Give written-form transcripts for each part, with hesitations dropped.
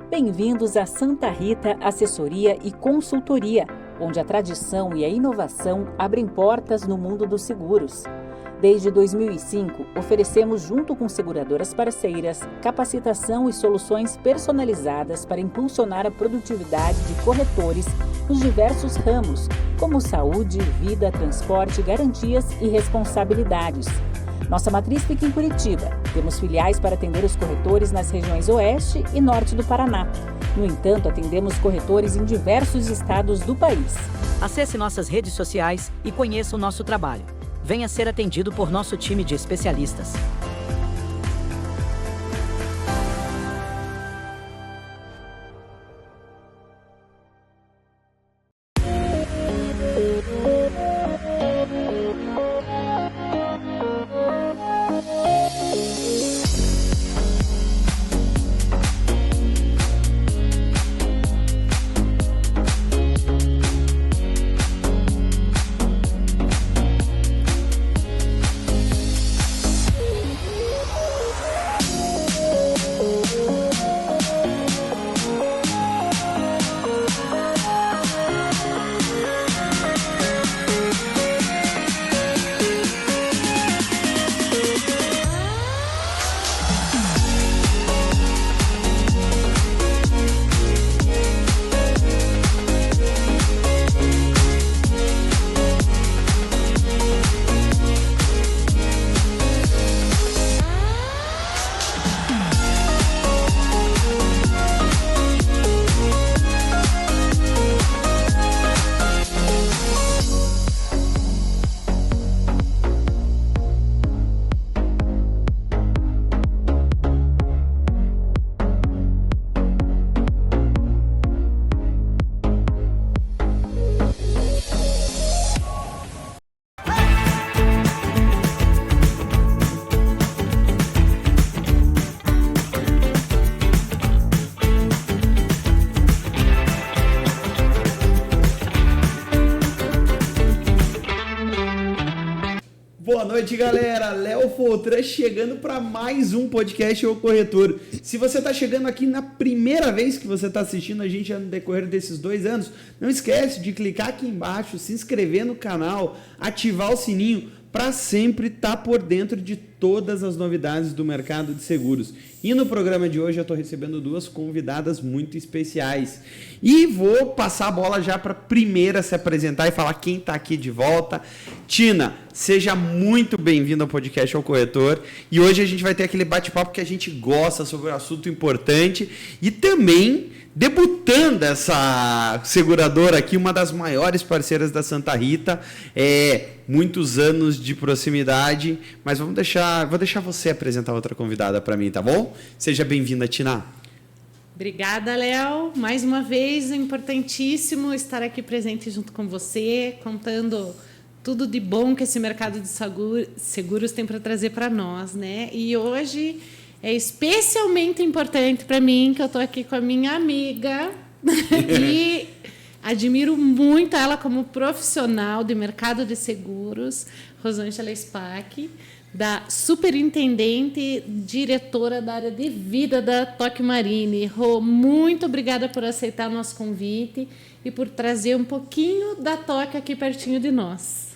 Bem-vindos a Santa Rita Assessoria e Consultoria, onde a tradição e a inovação abrem portas no mundo dos seguros. Desde 2005, oferecemos, junto com seguradoras parceiras, capacitação e soluções personalizadas para impulsionar a produtividade de corretores nos diversos ramos, como saúde, vida, transporte, garantias e responsabilidades. Nossa matriz fica em Curitiba. Temos filiais para atender os corretores nas regiões Oeste e Norte do Paraná. No entanto, atendemos corretores em diversos estados do país. Acesse nossas redes sociais e conheça o nosso trabalho. Venha ser atendido por nosso time de especialistas. Boa noite, galera. Léo Foltran chegando para mais um podcast O Corretor. Se você está chegando aqui na primeira vez que você está assistindo a gente no decorrer desses 2 anos, não esquece de clicar aqui embaixo, se inscrever no canal, ativar o sininho para sempre estar por dentro de todas as novidades do mercado de seguros. E no programa de hoje eu estou recebendo 2 convidadas muito especiais. E vou passar a bola já para a primeira se apresentar e falar quem está aqui de volta. Tina, seja muito bem-vinda ao podcast O Corretor. E hoje a gente vai ter aquele bate-papo que a gente gosta sobre um assunto importante e também debutando essa seguradora aqui, uma das maiores parceiras da Santa Rita, muitos anos de proximidade, mas vou deixar você apresentar outra convidada para mim, tá bom? Seja bem-vinda, Tina. Obrigada, Léo. Mais uma vez, é importantíssimo estar aqui presente junto com você, contando tudo de bom que esse mercado de seguros tem para trazer para nós, né? E hoje é especialmente importante para mim, que eu estou aqui com a minha amiga e admiro muito ela como profissional de mercado de seguros, Rosângela Spack, da superintendente, diretora da área de vida da Tokio Marine. Rô, muito obrigada por aceitar o nosso convite e por trazer um pouquinho da Tokio aqui pertinho de nós.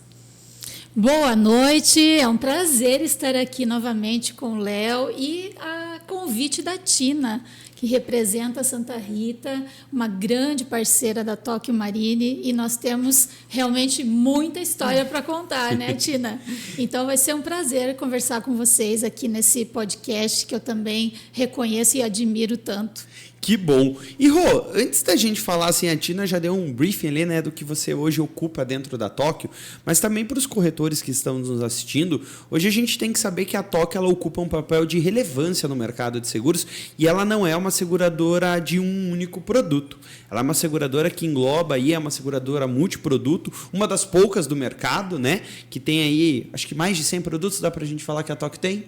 Boa noite, é um prazer estar aqui novamente com o Léo e a convite da Tina, que representa a Santa Rita, uma grande parceira da Tokio Marine, e nós temos realmente muita história para contar, né, Tina? Então vai ser um prazer conversar com vocês aqui nesse podcast que eu também reconheço e admiro tanto. Que bom. E, Rô, antes da gente falar, assim, a Tina já deu um briefing ali, né, do que você hoje ocupa dentro da Tokio, mas também para os corretores que estão nos assistindo, hoje a gente tem que saber que a Tokio ela ocupa um papel de relevância no mercado de seguros e ela não é uma seguradora de um único produto. Ela é uma seguradora que engloba aí, é uma seguradora multiproduto, uma das poucas do mercado, né, que tem aí, acho que mais de 100 produtos, dá para a gente falar que a Tokio tem?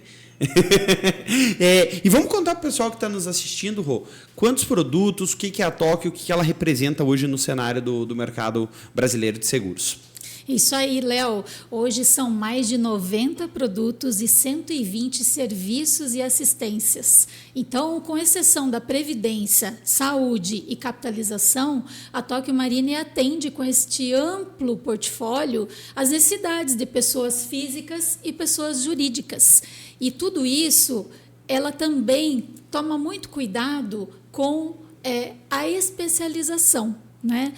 E vamos contar para o pessoal que está nos assistindo, Rô, quantos produtos, o que é a Tokio, o que ela representa hoje no cenário do mercado brasileiro de seguros. Isso aí, Léo. Hoje são mais de 90 produtos e 120 serviços e assistências. Então, com exceção da previdência, saúde e capitalização, a Tóquio Marine atende com este amplo portfólio as necessidades de pessoas físicas e pessoas jurídicas. E tudo isso, ela também toma muito cuidado com a especialização, né?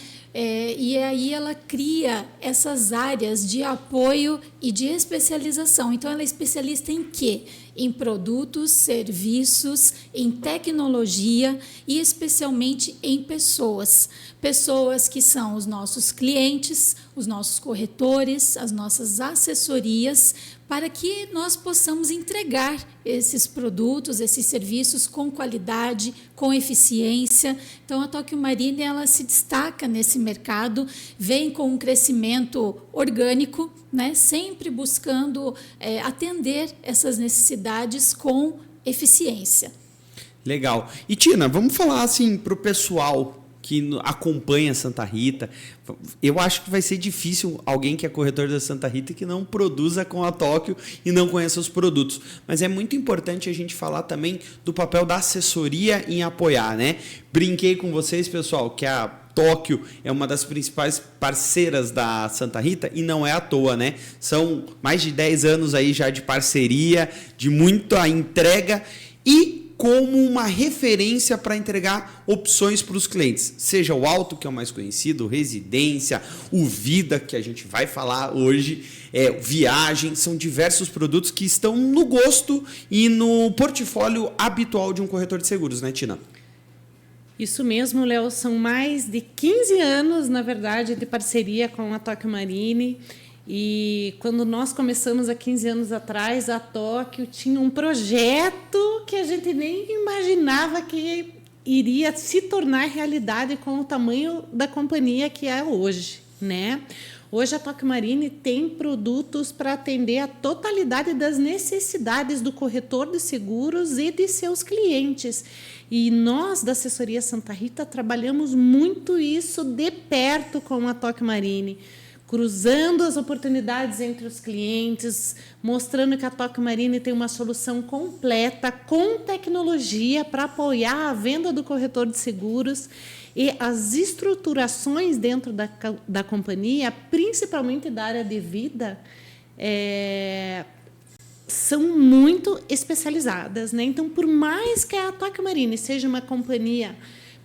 E aí ela cria essas áreas de apoio e de especialização. Então, ela é especialista em quê? Em produtos, serviços, em tecnologia e especialmente em pessoas. Pessoas que são os nossos clientes, os nossos corretores, as nossas assessorias, para que nós possamos entregar esses produtos, esses serviços com qualidade, com eficiência. Então, a Tóquio Marine, ela se destaca nesse mercado, vem com um crescimento orgânico, né? Sempre buscando atender essas necessidades com eficiência. Legal. E, Tina, vamos falar assim para o pessoal que acompanha Santa Rita. Eu acho que vai ser difícil alguém que é corretor da Santa Rita que não produza com a Tóquio e não conheça os produtos. Mas é muito importante a gente falar também do papel da assessoria em apoiar, né? Brinquei com vocês, pessoal, que a Tóquio é uma das principais parceiras da Santa Rita e não é à toa, né? São mais de 10 anos aí já de parceria, de muita entrega e como uma referência para entregar opções para os clientes, seja o Auto, que é o mais conhecido, Residência, o Vida, que a gente vai falar hoje, Viagem, são diversos produtos que estão no gosto e no portfólio habitual de um corretor de seguros, né, Tina? Isso mesmo, Léo, são mais de 15 anos, na verdade, de parceria com a Tóquio Marine. E quando nós começamos há 15 anos atrás, a Tóquio tinha um projeto que a gente nem imaginava que iria se tornar realidade com o tamanho da companhia que é hoje, né? Hoje a Tóquio Marine tem produtos para atender a totalidade das necessidades do corretor de seguros e de seus clientes. E nós, da assessoria Santa Rita, trabalhamos muito isso de perto com a Tóquio Marine, cruzando as oportunidades entre os clientes, mostrando que a Tóquio Marine tem uma solução completa com tecnologia para apoiar a venda do corretor de seguros e as estruturações dentro da companhia, principalmente da área de vida, são muito especializadas, né? Então, por mais que a Tóquio Marine seja uma companhia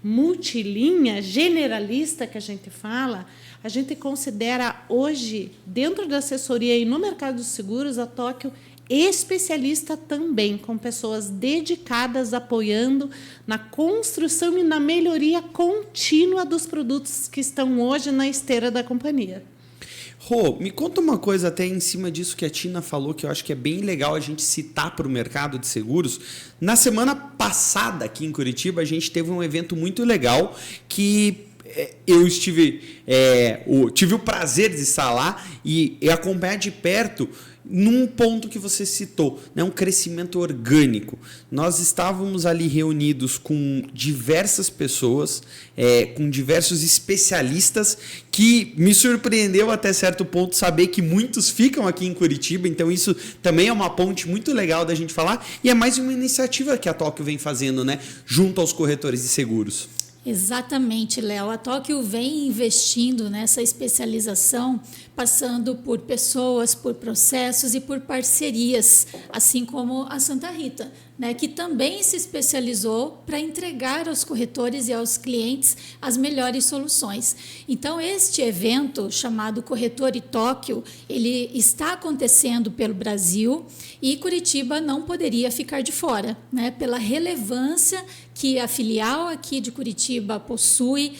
multilinha, generalista, que a gente fala, a gente considera hoje, dentro da assessoria e no mercado dos seguros, a Tóquio especialista também, com pessoas dedicadas, apoiando na construção e na melhoria contínua dos produtos que estão hoje na esteira da companhia. Rô, me conta uma coisa até em cima disso que a Tina falou, que eu acho que é bem legal a gente citar para o mercado de seguros. Na semana passada, aqui em Curitiba, a gente teve um evento muito legal que eu tive o prazer de estar lá e acompanhar de perto num ponto que você citou, né, um crescimento orgânico. Nós estávamos ali reunidos com diversas pessoas, com diversos especialistas, que me surpreendeu até certo ponto saber que muitos ficam aqui em Curitiba, então isso também é uma ponte muito legal da gente falar, e é mais uma iniciativa que a Tóquio vem fazendo, né, junto aos corretores de seguros. Exatamente, Léo. A Tóquio vem investindo nessa especialização, passando por pessoas, por processos e por parcerias, assim como a Santa Rita, né, que também se especializou para entregar aos corretores e aos clientes as melhores soluções. Então, este evento, chamado Corretor e Tóquio, ele está acontecendo pelo Brasil e Curitiba não poderia ficar de fora, né, pela relevância que a filial aqui de Curitiba possui.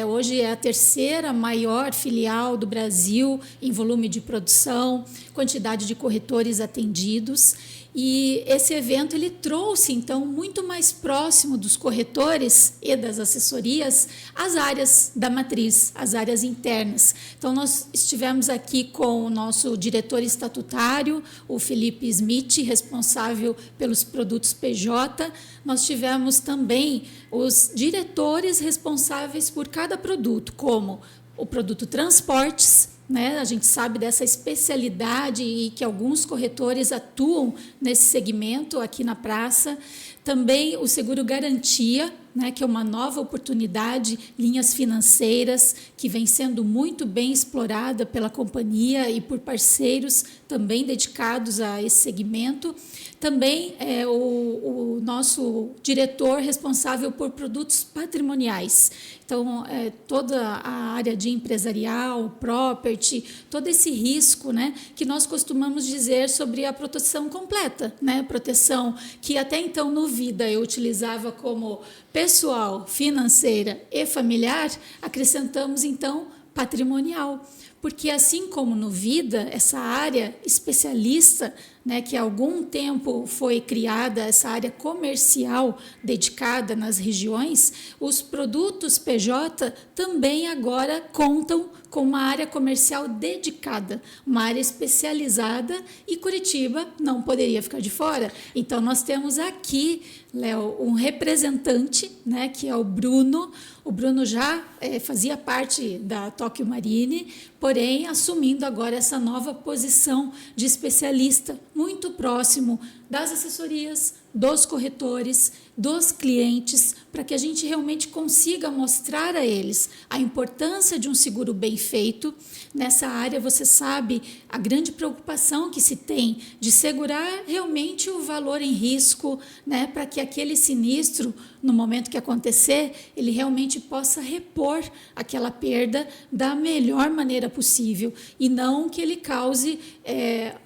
Hoje é a terceira maior filial do Brasil em volume de produção, quantidade de corretores atendidos. E esse evento ele trouxe, então, muito mais próximo dos corretores e das assessorias as áreas da matriz, as áreas internas. Então, nós estivemos aqui com o nosso diretor estatutário, o Felipe Smith, responsável pelos produtos PJ. Nós tivemos também os diretores responsáveis por cada produto, como o produto transportes, né? A gente sabe dessa especialidade e que alguns corretores atuam nesse segmento aqui na praça. Também o seguro garantia, né, que é uma nova oportunidade, linhas financeiras, que vem sendo muito bem explorada pela companhia e por parceiros também dedicados a esse segmento. Também é o nosso diretor responsável por produtos patrimoniais. Então, toda a área de empresarial, property, todo esse risco, né, que nós costumamos dizer sobre a proteção completa, né, proteção que até então no Vida eu utilizava como pessoal, financeira e familiar, acrescentamos então patrimonial. Porque assim como no Vida, essa área especialista, né, que há algum tempo foi criada, essa área comercial dedicada nas regiões, os produtos PJ também agora contam com uma área comercial dedicada, uma área especializada, e Curitiba não poderia ficar de fora. Então, nós temos aqui, Léo, um representante, né, que é o Bruno. O Bruno já fazia parte da Tóquio Marine, porém assumindo agora essa nova posição de especialista, muito próximo das assessorias, dos corretores, dos clientes, para que a gente realmente consiga mostrar a eles a importância de um seguro bem feito. Nessa área, você sabe a grande preocupação que se tem de segurar realmente o valor em risco, né, para que aquele sinistro, no momento que acontecer, ele realmente possa repor aquela perda da melhor maneira possível e não que ele cause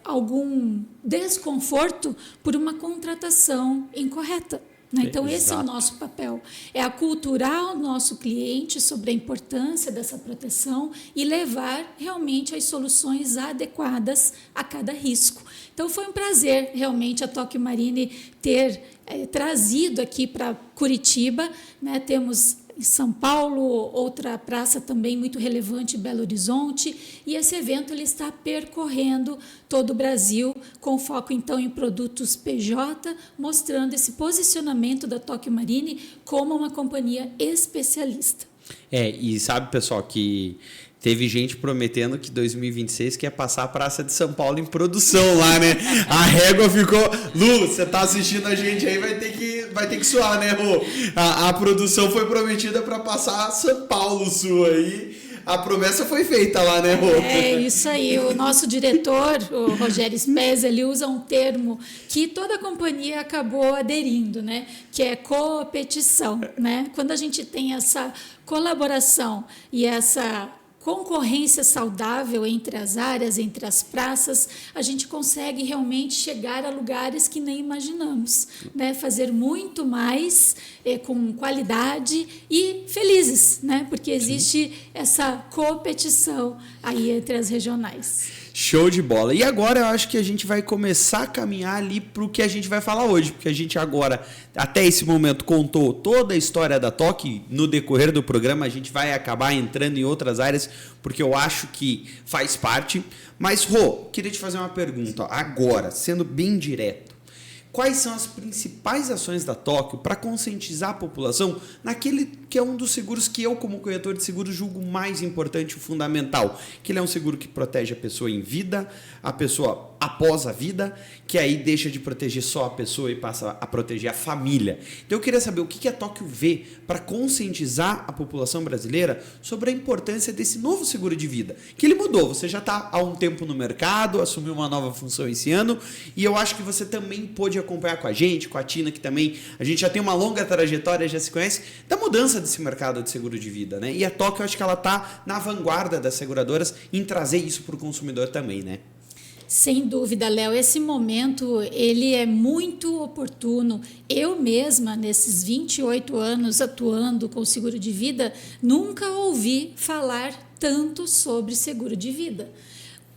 algum desconforto por uma contratação incorreta. Então, esse é o nosso papel, é aculturar o nosso cliente sobre a importância dessa proteção e levar realmente as soluções adequadas a cada risco. Então, foi um prazer realmente a Tóquio Marine ter trazido aqui para Curitiba, né? Temos em São Paulo, outra praça também muito relevante, Belo Horizonte, e esse evento ele está percorrendo todo o Brasil, com foco então em produtos PJ, mostrando esse posicionamento da Tóquio Marine como uma companhia especialista. E sabe, pessoal, que teve gente prometendo que 2026 quer passar a Praça de São Paulo em produção lá, né? A régua ficou... Lu, você tá assistindo a gente aí, vai ter que suar, né, Rô? A produção foi prometida para passar São Paulo Sul aí. A promessa foi feita lá, né, Rô? É isso aí. O nosso diretor, o Rogério Spezia, ele usa um termo que toda a companhia acabou aderindo, né? Que é competição, né? Quando a gente tem essa colaboração e essa concorrência saudável entre as áreas, entre as praças, a gente consegue realmente chegar a lugares que nem imaginamos, né? Fazer muito mais com qualidade e felizes, né? Porque existe essa competição aí entre as regionais. Show de bola. E agora eu acho que a gente vai começar a caminhar ali para o que a gente vai falar hoje, porque a gente agora, até esse momento, contou toda a história da Tóquio. No decorrer do programa a gente vai acabar entrando em outras áreas, porque eu acho que faz parte. Mas, Rô, queria te fazer uma pergunta, agora, sendo bem direto. Quais são as principais ações da Tóquio para conscientizar a população naquele que é um dos seguros que eu, como corretor de seguros, julgo mais importante e fundamental? Que ele é um seguro que protege a pessoa em vida, a pessoa após a vida, que aí deixa de proteger só a pessoa e passa a proteger a família. Então eu queria saber o que a Tóquio vê para conscientizar a população brasileira sobre a importância desse novo seguro de vida. Que ele mudou, você já está há um tempo no mercado, assumiu uma nova função esse ano, e eu acho que você também pôde acompanhar com a gente, com a Tina, que também a gente já tem uma longa trajetória, já se conhece, da mudança desse mercado de seguro de vida, né? E a Tóquio, eu acho que ela está na vanguarda das seguradoras em trazer isso para o consumidor também, né? Sem dúvida, Léo, esse momento ele é muito oportuno. Eu mesma, nesses 28 anos atuando com seguro de vida, nunca ouvi falar tanto sobre seguro de vida.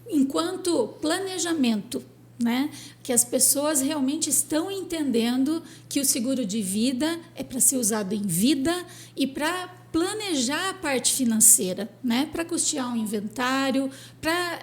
Enquanto planejamento, né, que as pessoas realmente estão entendendo que o seguro de vida é para ser usado em vida e para planejar a parte financeira, né? Para custear um inventário, para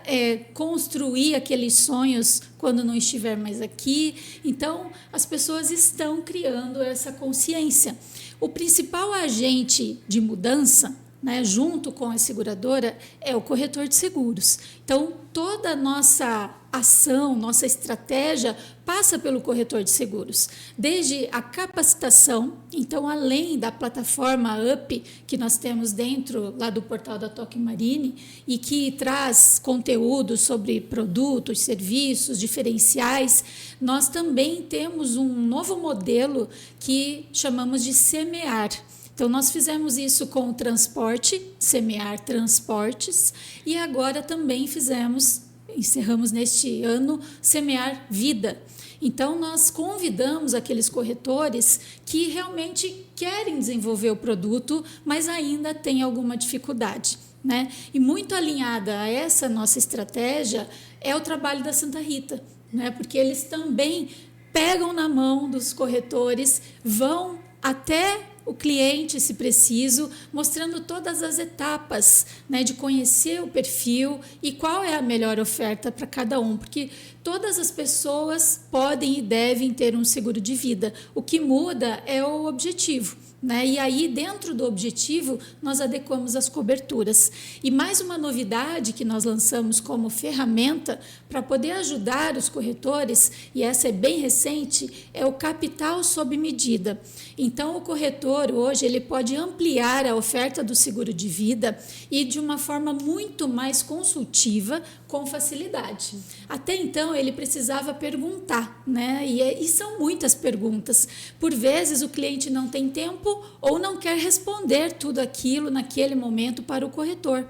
construir aqueles sonhos quando não estiver mais aqui. Então, as pessoas estão criando essa consciência. O principal agente de mudança, né, junto com a seguradora, é o corretor de seguros. Então, toda a nossa ação, nossa estratégia passa pelo corretor de seguros, desde a capacitação. Então, além da plataforma UP que nós temos dentro lá do portal da Tokio Marine e que traz conteúdo sobre produtos, serviços, diferenciais, nós também temos um novo modelo que chamamos de semear. Então, nós fizemos isso com o transporte, semear transportes, e agora também encerramos neste ano, semear vida. Então, nós convidamos aqueles corretores que realmente querem desenvolver o produto, mas ainda têm alguma dificuldade, né? E muito alinhada a essa nossa estratégia é o trabalho da Santa Rita, né? Porque eles também pegam na mão dos corretores, vão até o cliente, se preciso, mostrando todas as etapas, né, de conhecer o perfil e qual é a melhor oferta para cada um, porque todas as pessoas podem e devem ter um seguro de vida. O que muda é o objetivo, né? E aí, dentro do objetivo, nós adequamos as coberturas. E mais uma novidade que nós lançamos como ferramenta para poder ajudar os corretores, e essa é bem recente, é o capital sob medida. Então, o corretor, hoje, ele pode ampliar a oferta do seguro de vida e de uma forma muito mais consultiva, com facilidade. Até então, ele precisava perguntar, né? E são muitas perguntas. Por vezes, o cliente não tem tempo ou não quer responder tudo aquilo naquele momento para o corretor.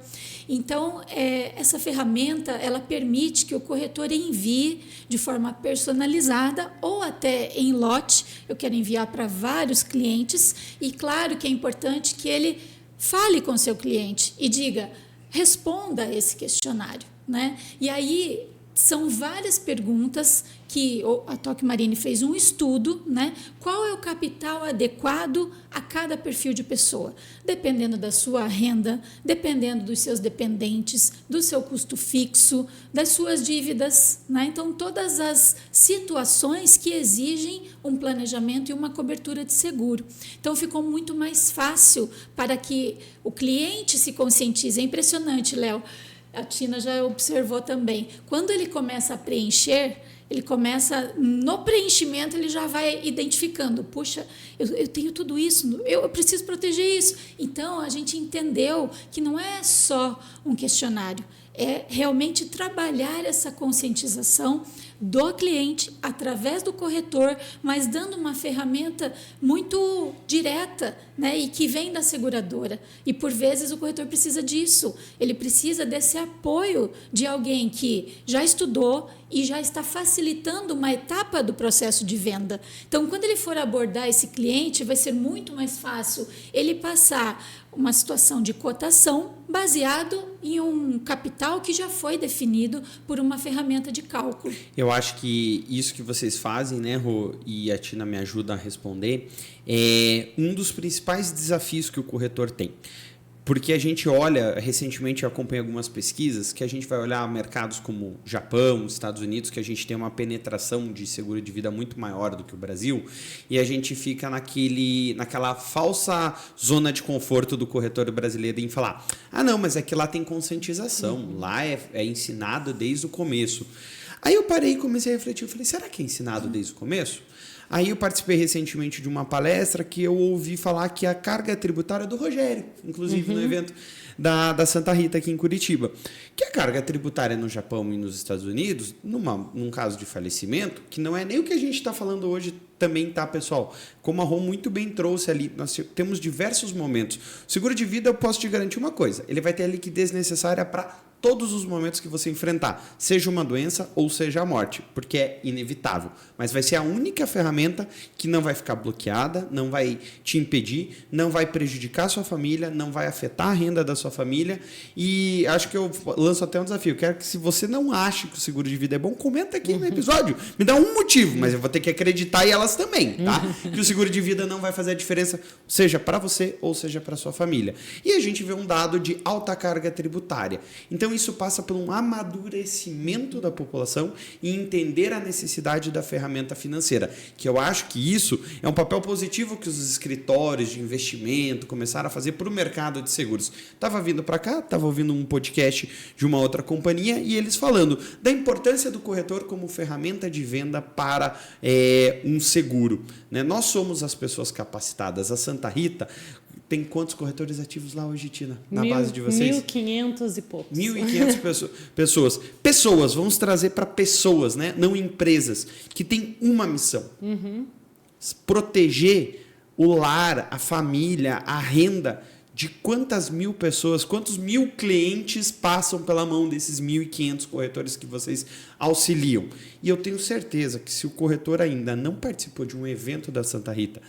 Então, essa ferramenta, ela permite que o corretor envie de forma personalizada ou até em lote. Eu quero enviar para vários clientes e, claro, que é importante que ele fale com seu cliente e diga, responda a esse questionário, né? E aí são várias perguntas que a Tokio Marine fez um estudo, né? Qual é o capital adequado a cada perfil de pessoa? Dependendo da sua renda, dependendo dos seus dependentes, do seu custo fixo, das suas dívidas, né? Então, todas as situações que exigem um planejamento e uma cobertura de seguro. Então, ficou muito mais fácil para que o cliente se conscientize. É impressionante, Léo. A Tina já observou também. Quando ele começa a preencher, no preenchimento, ele já vai identificando, puxa, eu tenho tudo isso, eu preciso proteger isso. Então, a gente entendeu que não é só um questionário, é realmente trabalhar essa conscientização do cliente através do corretor, mas dando uma ferramenta muito direta, né, e que vem da seguradora. E por vezes o corretor precisa disso, ele precisa desse apoio de alguém que já estudou e já está facilitando uma etapa do processo de venda. Então, quando ele for abordar esse cliente, vai ser muito mais fácil ele passar uma situação de cotação baseado em um capital que já foi definido por uma ferramenta de cálculo. Eu acho que isso que vocês fazem, né, Rô, e a Tina me ajuda a responder, é um dos principais desafios que o corretor tem. Porque a gente olha, recentemente eu acompanhei algumas pesquisas, que a gente vai olhar mercados como Japão, Estados Unidos, que a gente tem uma penetração de seguro de vida muito maior do que o Brasil, e a gente fica naquela falsa zona de conforto do corretor brasileiro em falar, não, mas é que lá tem conscientização, lá é ensinado desde o começo. Aí eu parei e comecei a refletir, eu falei, será que é ensinado desde o começo? Aí eu participei recentemente de uma palestra que eu ouvi falar que a carga tributária do Rogério, inclusive no evento da Santa Rita aqui em Curitiba, que a carga tributária no Japão e nos Estados Unidos, num caso de falecimento, que não é nem o que a gente está falando hoje também, tá, pessoal? Como a Rô muito bem trouxe ali, nós temos diversos momentos. O seguro de vida, eu posso te garantir uma coisa, ele vai ter a liquidez necessária para todos os momentos que você enfrentar, seja uma doença ou seja a morte, porque é inevitável. Mas vai ser a única ferramenta que não vai ficar bloqueada, não vai te impedir, não vai prejudicar a sua família, não vai afetar a renda da sua família. E acho que eu lanço até um desafio. Quero que, se você não acha que o seguro de vida é bom, comenta aqui no episódio. Me dá um motivo, mas eu vou ter que acreditar e ela elas também, tá? Que o seguro de vida não vai fazer a diferença, seja para você ou seja para sua família. E a gente vê um dado de alta carga tributária. Então isso passa por um amadurecimento da população e entender a necessidade da ferramenta financeira, que eu acho que isso é um papel positivo que os escritórios de investimento começaram a fazer para o mercado de seguros. Estava vindo para cá, estava ouvindo um podcast de uma outra companhia e eles falando da importância do corretor como ferramenta de venda para um seguro, né? Nós somos as pessoas capacitadas. A Santa Rita tem quantos corretores ativos lá hoje, Tina? Na base de vocês? 1.500 e poucos. 1.500 pessoas. Pessoas, vamos trazer para pessoas, né? Não empresas, que têm uma missão. Proteger o lar, a família, a renda de quantas mil pessoas, quantos mil clientes passam pela mão desses 1.500 corretores que vocês auxiliam. E eu tenho certeza que se o corretor ainda não participou de um evento da Santa Rita,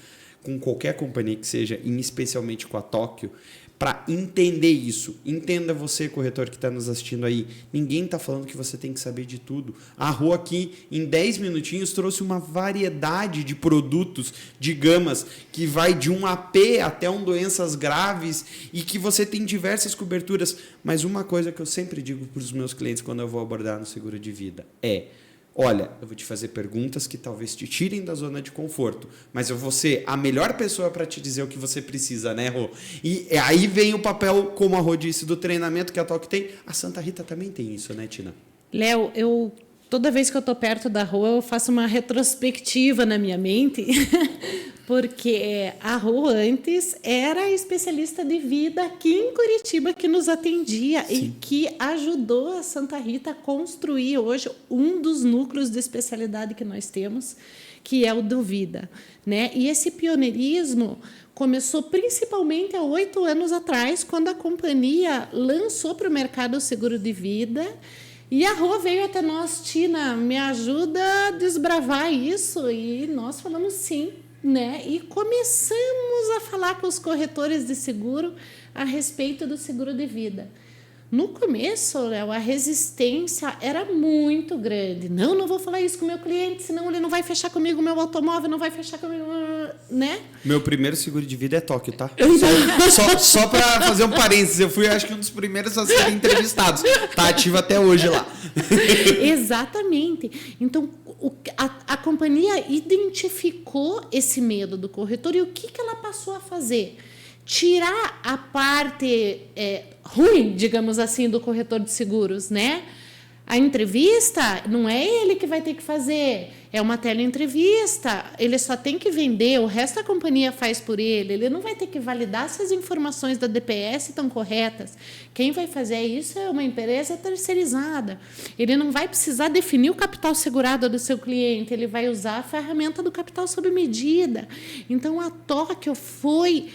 com qualquer companhia que seja, e especialmente com a Tóquio, para entender isso. Entenda você, corretor que está nos assistindo aí. Ninguém está falando que você tem que saber de tudo. A Rô aqui, em 10 minutinhos, trouxe uma variedade de produtos, de gamas, que vai de um AP até doenças graves e que você tem diversas coberturas. Mas uma coisa que eu sempre digo para os meus clientes quando eu vou abordar no seguro de vida é: olha, eu vou te fazer perguntas que talvez te tirem da zona de conforto, mas eu vou ser a melhor pessoa para te dizer o que você precisa, né, Rô? E aí vem o papel, como a Rô disse, do treinamento que a Tóquio tem. A Santa Rita também tem isso, né, Tina? Léo, toda vez que eu estou perto da Rô, eu faço uma retrospectiva na minha mente, porque a Rô antes era especialista de vida aqui em Curitiba que nos atendia. Sim. E que ajudou a Santa Rita a construir hoje um dos núcleos de especialidade que nós temos, que é o do vida, né? E esse pioneirismo começou principalmente há 8 anos atrás, quando a companhia lançou para o mercado o seguro de vida. E a Rô veio até nós: Tina, me ajuda a desbravar isso. E nós falamos sim, né? E começamos a falar com os corretores de seguro a respeito do seguro de vida. No começo, Léo, a resistência era muito grande. Não vou falar isso com o meu cliente, senão ele não vai fechar comigo o meu automóvel, não vai fechar comigo, né? Meu primeiro seguro de vida é Tóquio, tá? Só para fazer um parênteses, eu fui, acho que, um dos primeiros a serem entrevistados. Tá ativo até hoje lá. Exatamente. Então, a companhia identificou esse medo do corretor e o que ela passou a fazer? Tirar a parte ruim, digamos assim, do corretor de seguros, né? A entrevista não é ele que vai ter que fazer, é uma teleentrevista. Ele só tem que vender, o resto a companhia faz por ele. Ele não vai ter que validar se as informações da DPS estão corretas. Quem vai fazer isso é uma empresa terceirizada. Ele não vai precisar definir o capital segurado do seu cliente, ele vai usar a ferramenta do capital sob medida. Então, a Tóquio foi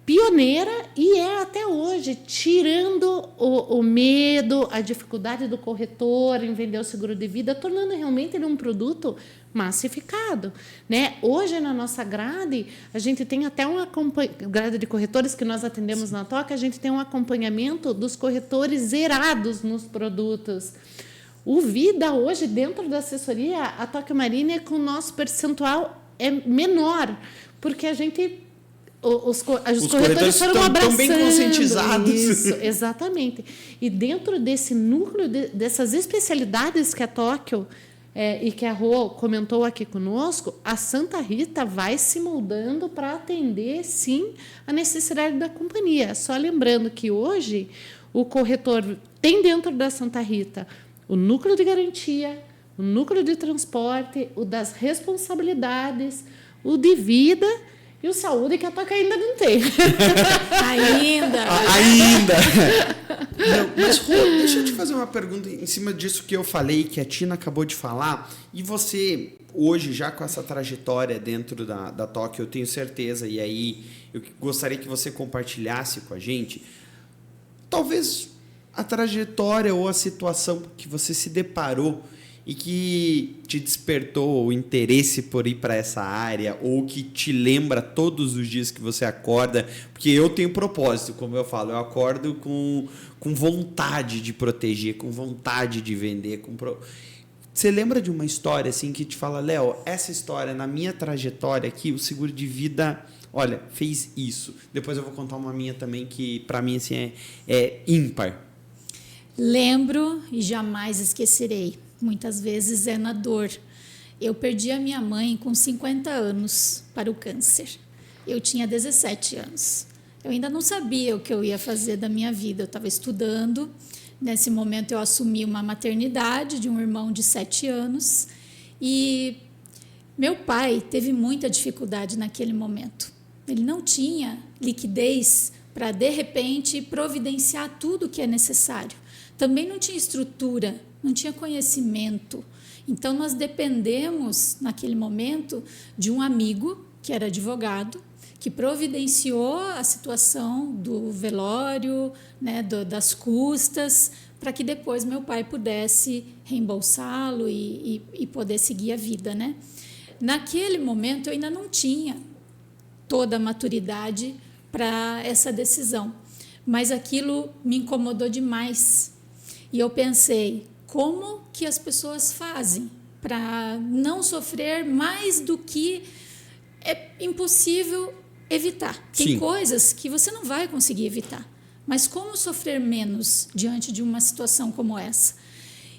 pioneira e é até hoje, tirando o medo, a dificuldade do corretor em vender o seguro de vida, tornando realmente ele um produto massificado, né? Hoje, na nossa grade, a gente tem até uma grade de corretores que nós atendemos na Tóquio, a gente tem um acompanhamento dos corretores zerados nos produtos. O Vida, hoje, dentro da assessoria, a Tóquio Marine, com o nosso percentual é menor, porque a gente... Os corretores foram abraçando. Estão bem conscientizados. Isso, exatamente. E dentro desse núcleo, dessas especialidades que a Tóquio e que a Rô comentou aqui conosco, a Santa Rita vai se moldando para atender, sim, a necessidade da companhia. Só lembrando que hoje o corretor tem dentro da Santa Rita o núcleo de garantia, o núcleo de transporte, o das responsabilidades, o de vida e o saúde, que a Tóquio ainda não tem. Ainda. Não, mas, Rô, deixa eu te fazer uma pergunta em cima disso que eu falei, que a Tina acabou de falar. E você, hoje, já com essa trajetória dentro da Tóquio, eu tenho certeza, e aí eu gostaria que você compartilhasse com a gente, talvez a trajetória ou a situação que você se deparou e que te despertou o interesse por ir para essa área, ou que te lembra todos os dias que você acorda, porque eu tenho propósito, como eu falo, eu acordo com vontade de proteger, com vontade de vender, Você lembra de uma história assim que te fala, Léo, essa história, na minha trajetória aqui, o seguro de vida, olha, fez isso. Depois eu vou contar uma minha também que, para mim, assim, é ímpar. Lembro e jamais esquecerei. Muitas vezes é na dor. Eu perdi a minha mãe com 50 anos para o câncer. Eu tinha 17 anos. Eu ainda não sabia o que eu ia fazer da minha vida. Eu estava estudando. Nesse momento, eu assumi uma maternidade de um irmão de 7 anos. E meu pai teve muita dificuldade naquele momento. Ele não tinha liquidez para, de repente, providenciar tudo o que é necessário. Também não tinha estrutura, não tinha conhecimento. Então, nós dependemos, naquele momento, de um amigo que era advogado, que providenciou a situação do velório, né, das custas, para que depois meu pai pudesse reembolsá-lo e poder seguir a vida, né? Naquele momento, eu ainda não tinha toda a maturidade para essa decisão, mas aquilo me incomodou demais. E eu pensei, como que as pessoas fazem para não sofrer mais do que é impossível evitar? Tem Sim. coisas que você não vai conseguir evitar, mas como sofrer menos diante de uma situação como essa?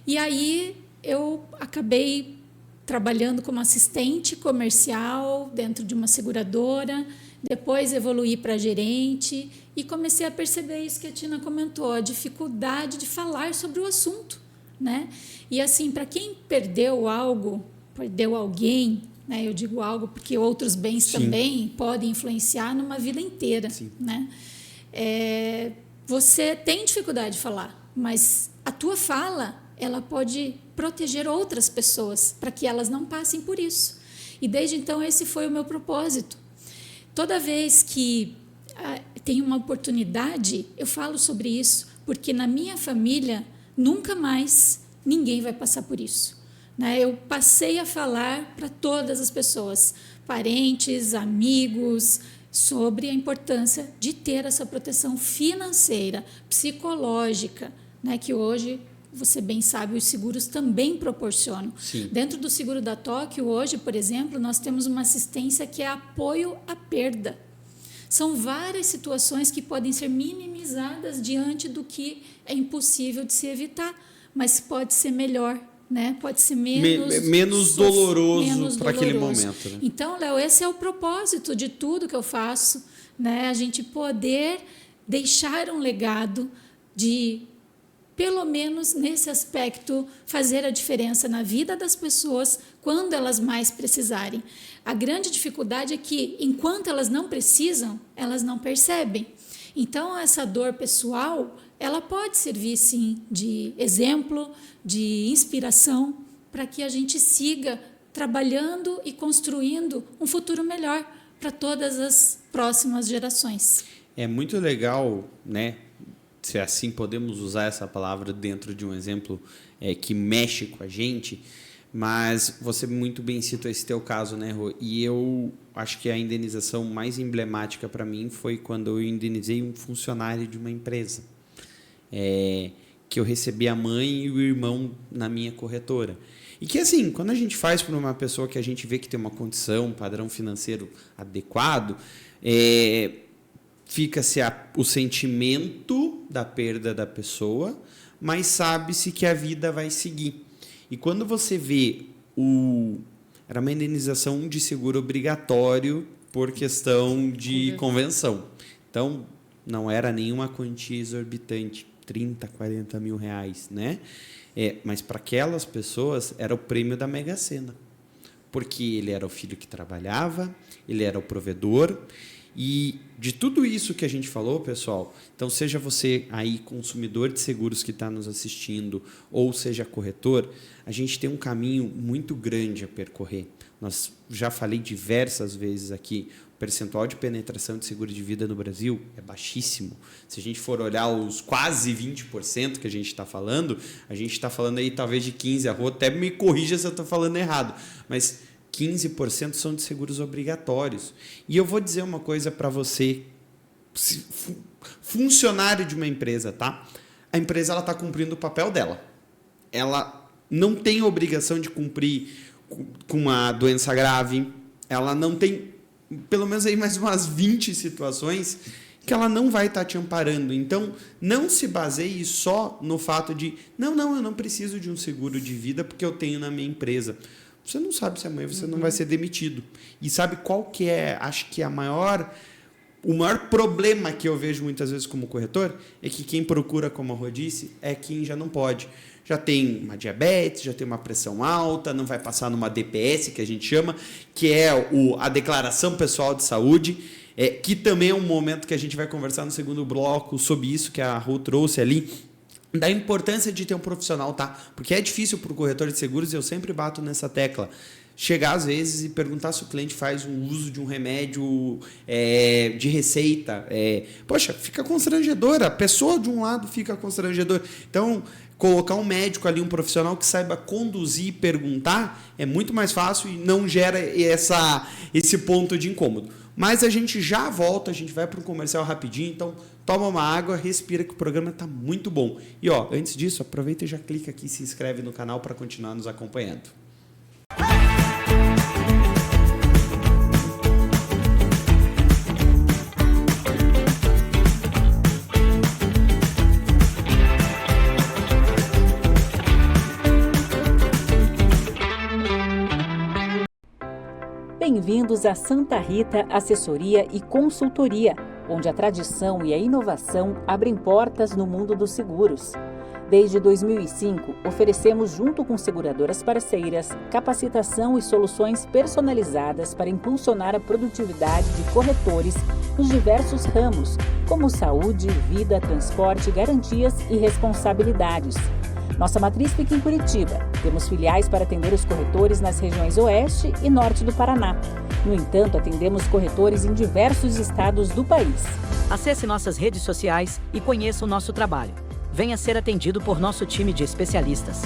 E aí eu acabei trabalhando como assistente comercial dentro de uma seguradora, depois evoluí para gerente e comecei a perceber isso que a Tina comentou, a dificuldade de falar sobre o assunto, né? E assim, para quem perdeu algo, perdeu alguém, né? Eu digo algo porque outros bens Sim. também podem influenciar numa vida inteira, Sim. né? Você tem dificuldade de falar, mas a tua fala, ela pode proteger outras pessoas para que elas não passem por isso. E desde então esse foi o meu propósito. Toda vez que tem uma oportunidade, eu falo sobre isso, porque na minha família nunca mais ninguém vai passar por isso, né? Eu passei a falar para todas as pessoas, parentes, amigos, sobre a importância de ter essa proteção financeira, psicológica, né? Que hoje, você bem sabe, os seguros também proporcionam. Sim. Dentro do seguro da Tóquio, hoje, por exemplo, nós temos uma assistência que é apoio à perda. São várias situações que podem ser minimizadas diante do que é impossível de se evitar, mas pode ser melhor, né? Pode ser menos doloroso para aquele momento, né? Então, Léo, esse é o propósito de tudo que eu faço, né? A gente poder deixar um legado de, pelo menos nesse aspecto, fazer a diferença na vida das pessoas quando elas mais precisarem. A grande dificuldade é que, enquanto elas não precisam, elas não percebem. Então, essa dor pessoal, ela pode servir, sim, de exemplo, de inspiração, para que a gente siga trabalhando e construindo um futuro melhor para todas as próximas gerações. É muito legal, né? Se assim podemos usar essa palavra dentro de um exemplo que mexe com a gente, mas você muito bem citou esse teu caso, né, Rô? E eu acho que a indenização mais emblemática para mim foi quando eu indenizei um funcionário de uma empresa, que eu recebi a mãe e o irmão na minha corretora. E que, assim, quando a gente faz para uma pessoa que a gente vê que tem uma condição, um padrão financeiro adequado, fica-se o sentimento da perda da pessoa, mas sabe-se que a vida vai seguir. E quando você vê era uma indenização de seguro obrigatório por questão de convenção. Então, não era nenhuma quantia exorbitante, 30, 40 mil reais, né? Mas para aquelas pessoas era o prêmio da Mega Sena. Porque ele era o filho que trabalhava, ele era o provedor. E de tudo isso que a gente falou, pessoal, então seja você aí consumidor de seguros que está nos assistindo, ou seja corretor, a gente tem um caminho muito grande a percorrer. Nós já falei diversas vezes aqui, o percentual de penetração de seguro de vida no Brasil é baixíssimo. Se a gente for olhar os quase 20% que a gente está falando, a gente está falando aí talvez de 15%, a Rô até me corrija se eu estou falando errado, mas 15% são de seguros obrigatórios. E eu vou dizer uma coisa para você, funcionário de uma empresa, tá? A empresa está cumprindo o papel dela. Ela não tem obrigação de cumprir com uma doença grave, ela não tem, pelo menos aí mais umas 20 situações que ela não vai estar te amparando. Então, não se baseie só no fato de, eu não preciso de um seguro de vida porque eu tenho na minha empresa. Você não sabe se amanhã você não vai ser demitido. E sabe qual que é, acho que o maior problema que eu vejo muitas vezes como corretor é que quem procura, como a Rô disse, é quem já não pode. Já tem uma diabetes, já tem uma pressão alta, não vai passar numa DPS, que a gente chama, que é a Declaração Pessoal de Saúde, que também é um momento que a gente vai conversar no segundo bloco sobre isso que a Rô trouxe ali, da importância de ter um profissional, tá? Porque é difícil para o corretor de seguros, e eu sempre bato nessa tecla, chegar às vezes e perguntar se o cliente faz um uso de um remédio de receita. Poxa, fica constrangedor, a pessoa de um lado fica constrangedor. Então, colocar um médico ali, um profissional que saiba conduzir e perguntar, é muito mais fácil e não gera esse ponto de incômodo. Mas a gente já volta, a gente vai para um comercial rapidinho, então toma uma água, respira que o programa está muito bom. E antes disso, aproveita e já clica aqui e se inscreve no canal para continuar nos acompanhando. Bem-vindos a Santa Rita Assessoria e Consultoria, onde a tradição e a inovação abrem portas no mundo dos seguros. Desde 2005, oferecemos, junto com seguradoras parceiras, capacitação e soluções personalizadas para impulsionar a produtividade de corretores nos diversos ramos, como saúde, vida, transporte, garantias e responsabilidades. Nossa matriz fica em Curitiba. Temos filiais para atender os corretores nas regiões Oeste e Norte do Paraná. No entanto, atendemos corretores em diversos estados do país. Acesse nossas redes sociais e conheça o nosso trabalho. Venha ser atendido por nosso time de especialistas.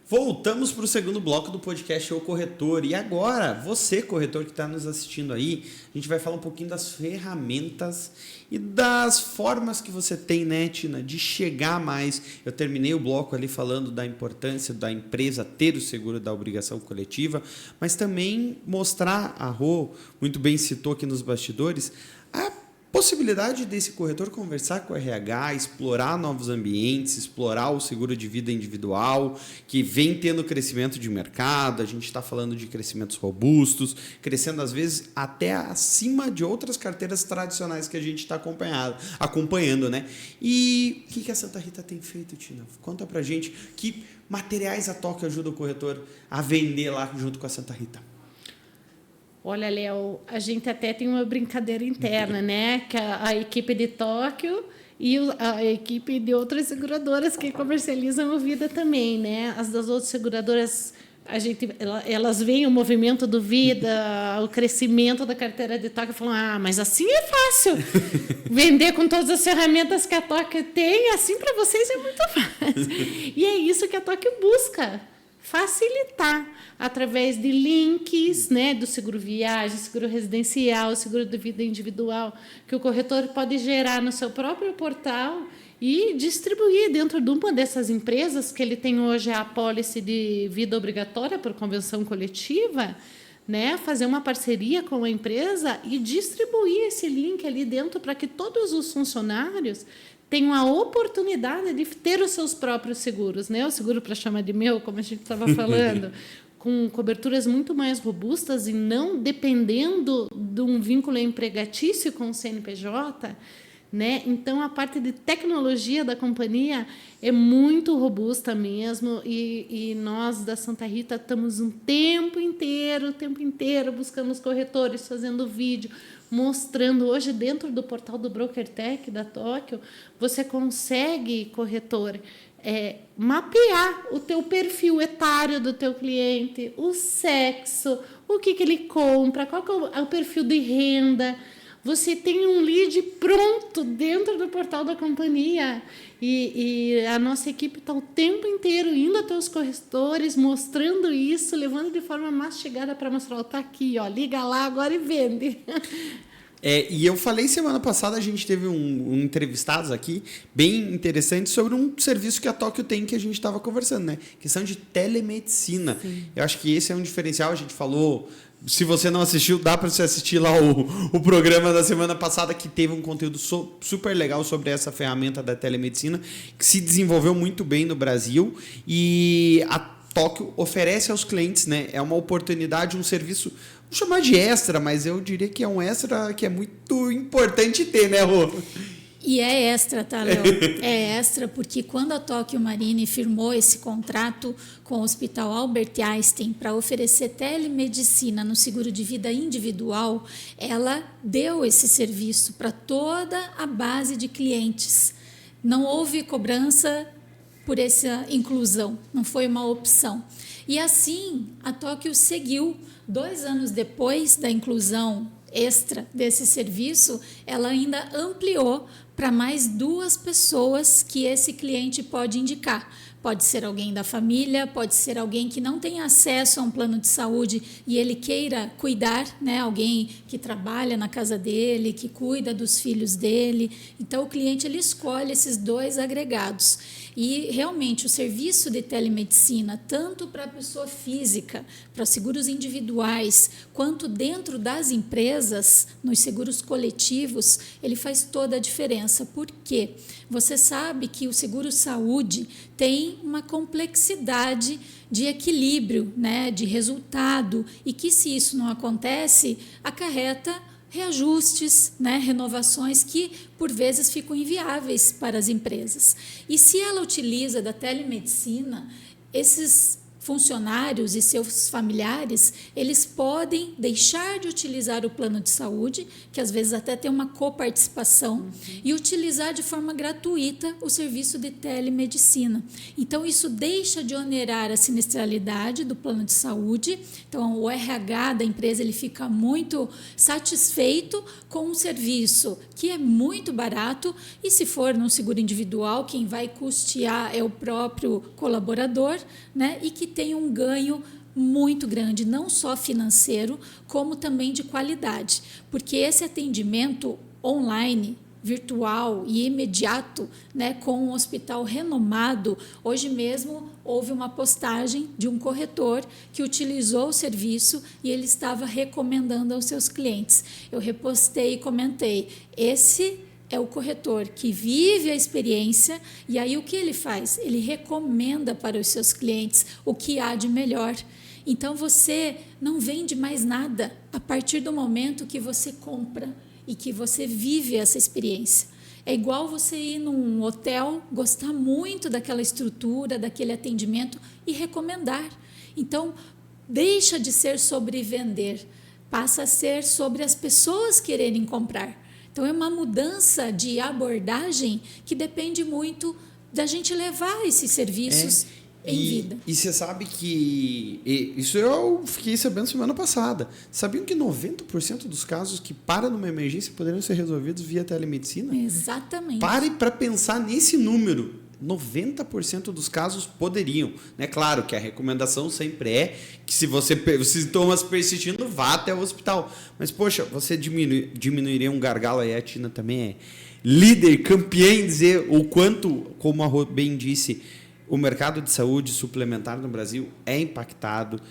Voltamos para o segundo bloco do podcast O Corretor. E agora, você, corretor que está nos assistindo aí, a gente vai falar um pouquinho das ferramentas e das formas que você tem, né, Tina, de chegar mais. Eu terminei o bloco ali falando da importância da empresa ter o seguro da obrigação coletiva, mas também mostrar, a Rô muito bem citou aqui nos bastidores, a possibilidade desse corretor conversar com o RH, explorar novos ambientes, explorar o seguro de vida individual, que vem tendo crescimento de mercado, a gente está falando de crescimentos robustos, crescendo às vezes até acima de outras carteiras tradicionais que a gente está acompanhando, né? E o que a Santa Rita tem feito, Tina? Conta pra gente que materiais a Tóquio ajudam o corretor a vender lá junto com a Santa Rita. Olha, Léo, a gente até tem uma brincadeira interna, né? Que a equipe de Tóquio e a equipe de outras seguradoras que comercializam o Vida também, né? As das outras seguradoras elas veem o movimento do Vida, o crescimento da carteira de Tóquio e falam, mas assim é fácil. Vender com todas as ferramentas que a Tóquio tem, assim para vocês é muito fácil. E é isso que a Tóquio busca, facilitar através de links, né, do seguro viagem, seguro residencial, seguro de vida individual, que o corretor pode gerar no seu próprio portal e distribuir dentro de uma dessas empresas que ele tem hoje a apólice de vida obrigatória por convenção coletiva, né? Fazer uma parceria com a empresa e distribuir esse link ali dentro para que todos os funcionários tenham a oportunidade de ter os seus próprios seguros, né? O seguro para chamar de meu, como a gente estava falando, com coberturas muito mais robustas e não dependendo de um vínculo empregatício com o CNPJ, né? Então, a parte de tecnologia da companhia é muito robusta mesmo e nós, da Santa Rita, estamos o tempo inteiro buscando os corretores, fazendo vídeo, mostrando. Hoje, dentro do portal do BrokerTec da Tóquio, você consegue, corretor, mapear o teu perfil etário do teu cliente, o sexo, o que ele compra, qual que é o perfil de renda. Você tem um lead pronto dentro do portal da companhia e a nossa equipe está o tempo inteiro indo até os corretores, mostrando isso, levando de forma mastigada para mostrar, está aqui, liga lá agora e vende. E eu falei semana passada, a gente teve um entrevistados aqui, bem interessante, sobre um serviço que a Tóquio tem, que a gente estava conversando, né? Questão de telemedicina. Sim. Eu acho que esse é um diferencial, a gente falou. Se você não assistiu, dá para você assistir lá o programa da semana passada, que teve um conteúdo super legal sobre essa ferramenta da telemedicina, que se desenvolveu muito bem no Brasil. E a Tóquio oferece aos clientes, né? É uma oportunidade, um serviço, vou chamar de extra, mas eu diria que é um extra que é muito importante ter, né, Rô? E é extra, tá, Léo? É extra porque quando a Tóquio Marine firmou esse contrato com o Hospital Albert Einstein para oferecer telemedicina no seguro de vida individual, ela deu esse serviço para toda a base de clientes. Não houve cobrança por essa inclusão, não foi uma opção. E assim, a Tóquio seguiu. 2 anos depois da inclusão extra desse serviço, ela ainda ampliou para mais 2 pessoas que esse cliente pode indicar. Pode ser alguém da família, pode ser alguém que não tem acesso a um plano de saúde e ele queira cuidar, né? Alguém que trabalha na casa dele, que cuida dos filhos dele. Então, o cliente ele escolhe esses 2 agregados. E, realmente, o serviço de telemedicina, tanto para a pessoa física, para seguros individuais, quanto dentro das empresas, nos seguros coletivos, ele faz toda a diferença. Por quê? Você sabe que o seguro-saúde tem uma complexidade de equilíbrio, né, de resultado, e que, se isso não acontece, acarreta reajustes, né, renovações que, por vezes, ficam inviáveis para as empresas. E se ela utiliza da telemedicina, esses funcionários e seus familiares, eles podem deixar de utilizar o plano de saúde, que às vezes até tem uma coparticipação, e utilizar de forma gratuita o serviço de telemedicina. Então, isso deixa de onerar a sinistralidade do plano de saúde. Então, o RH da empresa ele fica muito satisfeito com um serviço que é muito barato, e se for num seguro individual, quem vai custear é o próprio colaborador, né? E que tem um ganho muito grande, não só financeiro, como também de qualidade, porque esse atendimento online, virtual e imediato, né, com um hospital renomado. Hoje mesmo houve uma postagem de um corretor que utilizou o serviço e ele estava recomendando aos seus clientes. Eu repostei e comentei, esse é o corretor que vive a experiência, e aí o que ele faz? Ele recomenda para os seus clientes o que há de melhor. Então, você não vende mais nada a partir do momento que você compra e que você vive essa experiência. É igual você ir num hotel, gostar muito daquela estrutura, daquele atendimento e recomendar. Então, deixa de ser sobre vender, passa a ser sobre as pessoas quererem comprar. Então, é uma mudança de abordagem que depende muito da gente levar esses serviços em vida. E você sabe que... Isso eu fiquei sabendo semana passada. Sabiam que 90% dos casos que param numa emergência poderiam ser resolvidos via telemedicina? Exatamente. Pare para pensar nesse número. 90% dos casos poderiam. Né? Claro que a recomendação sempre é que se sintomas persistindo, vá até o hospital. Mas, poxa, você diminuiria um gargalo aí, a Tina também é líder, campeã em dizer o quanto, como a Rô bem disse, o mercado de saúde suplementar no Brasil é impactado.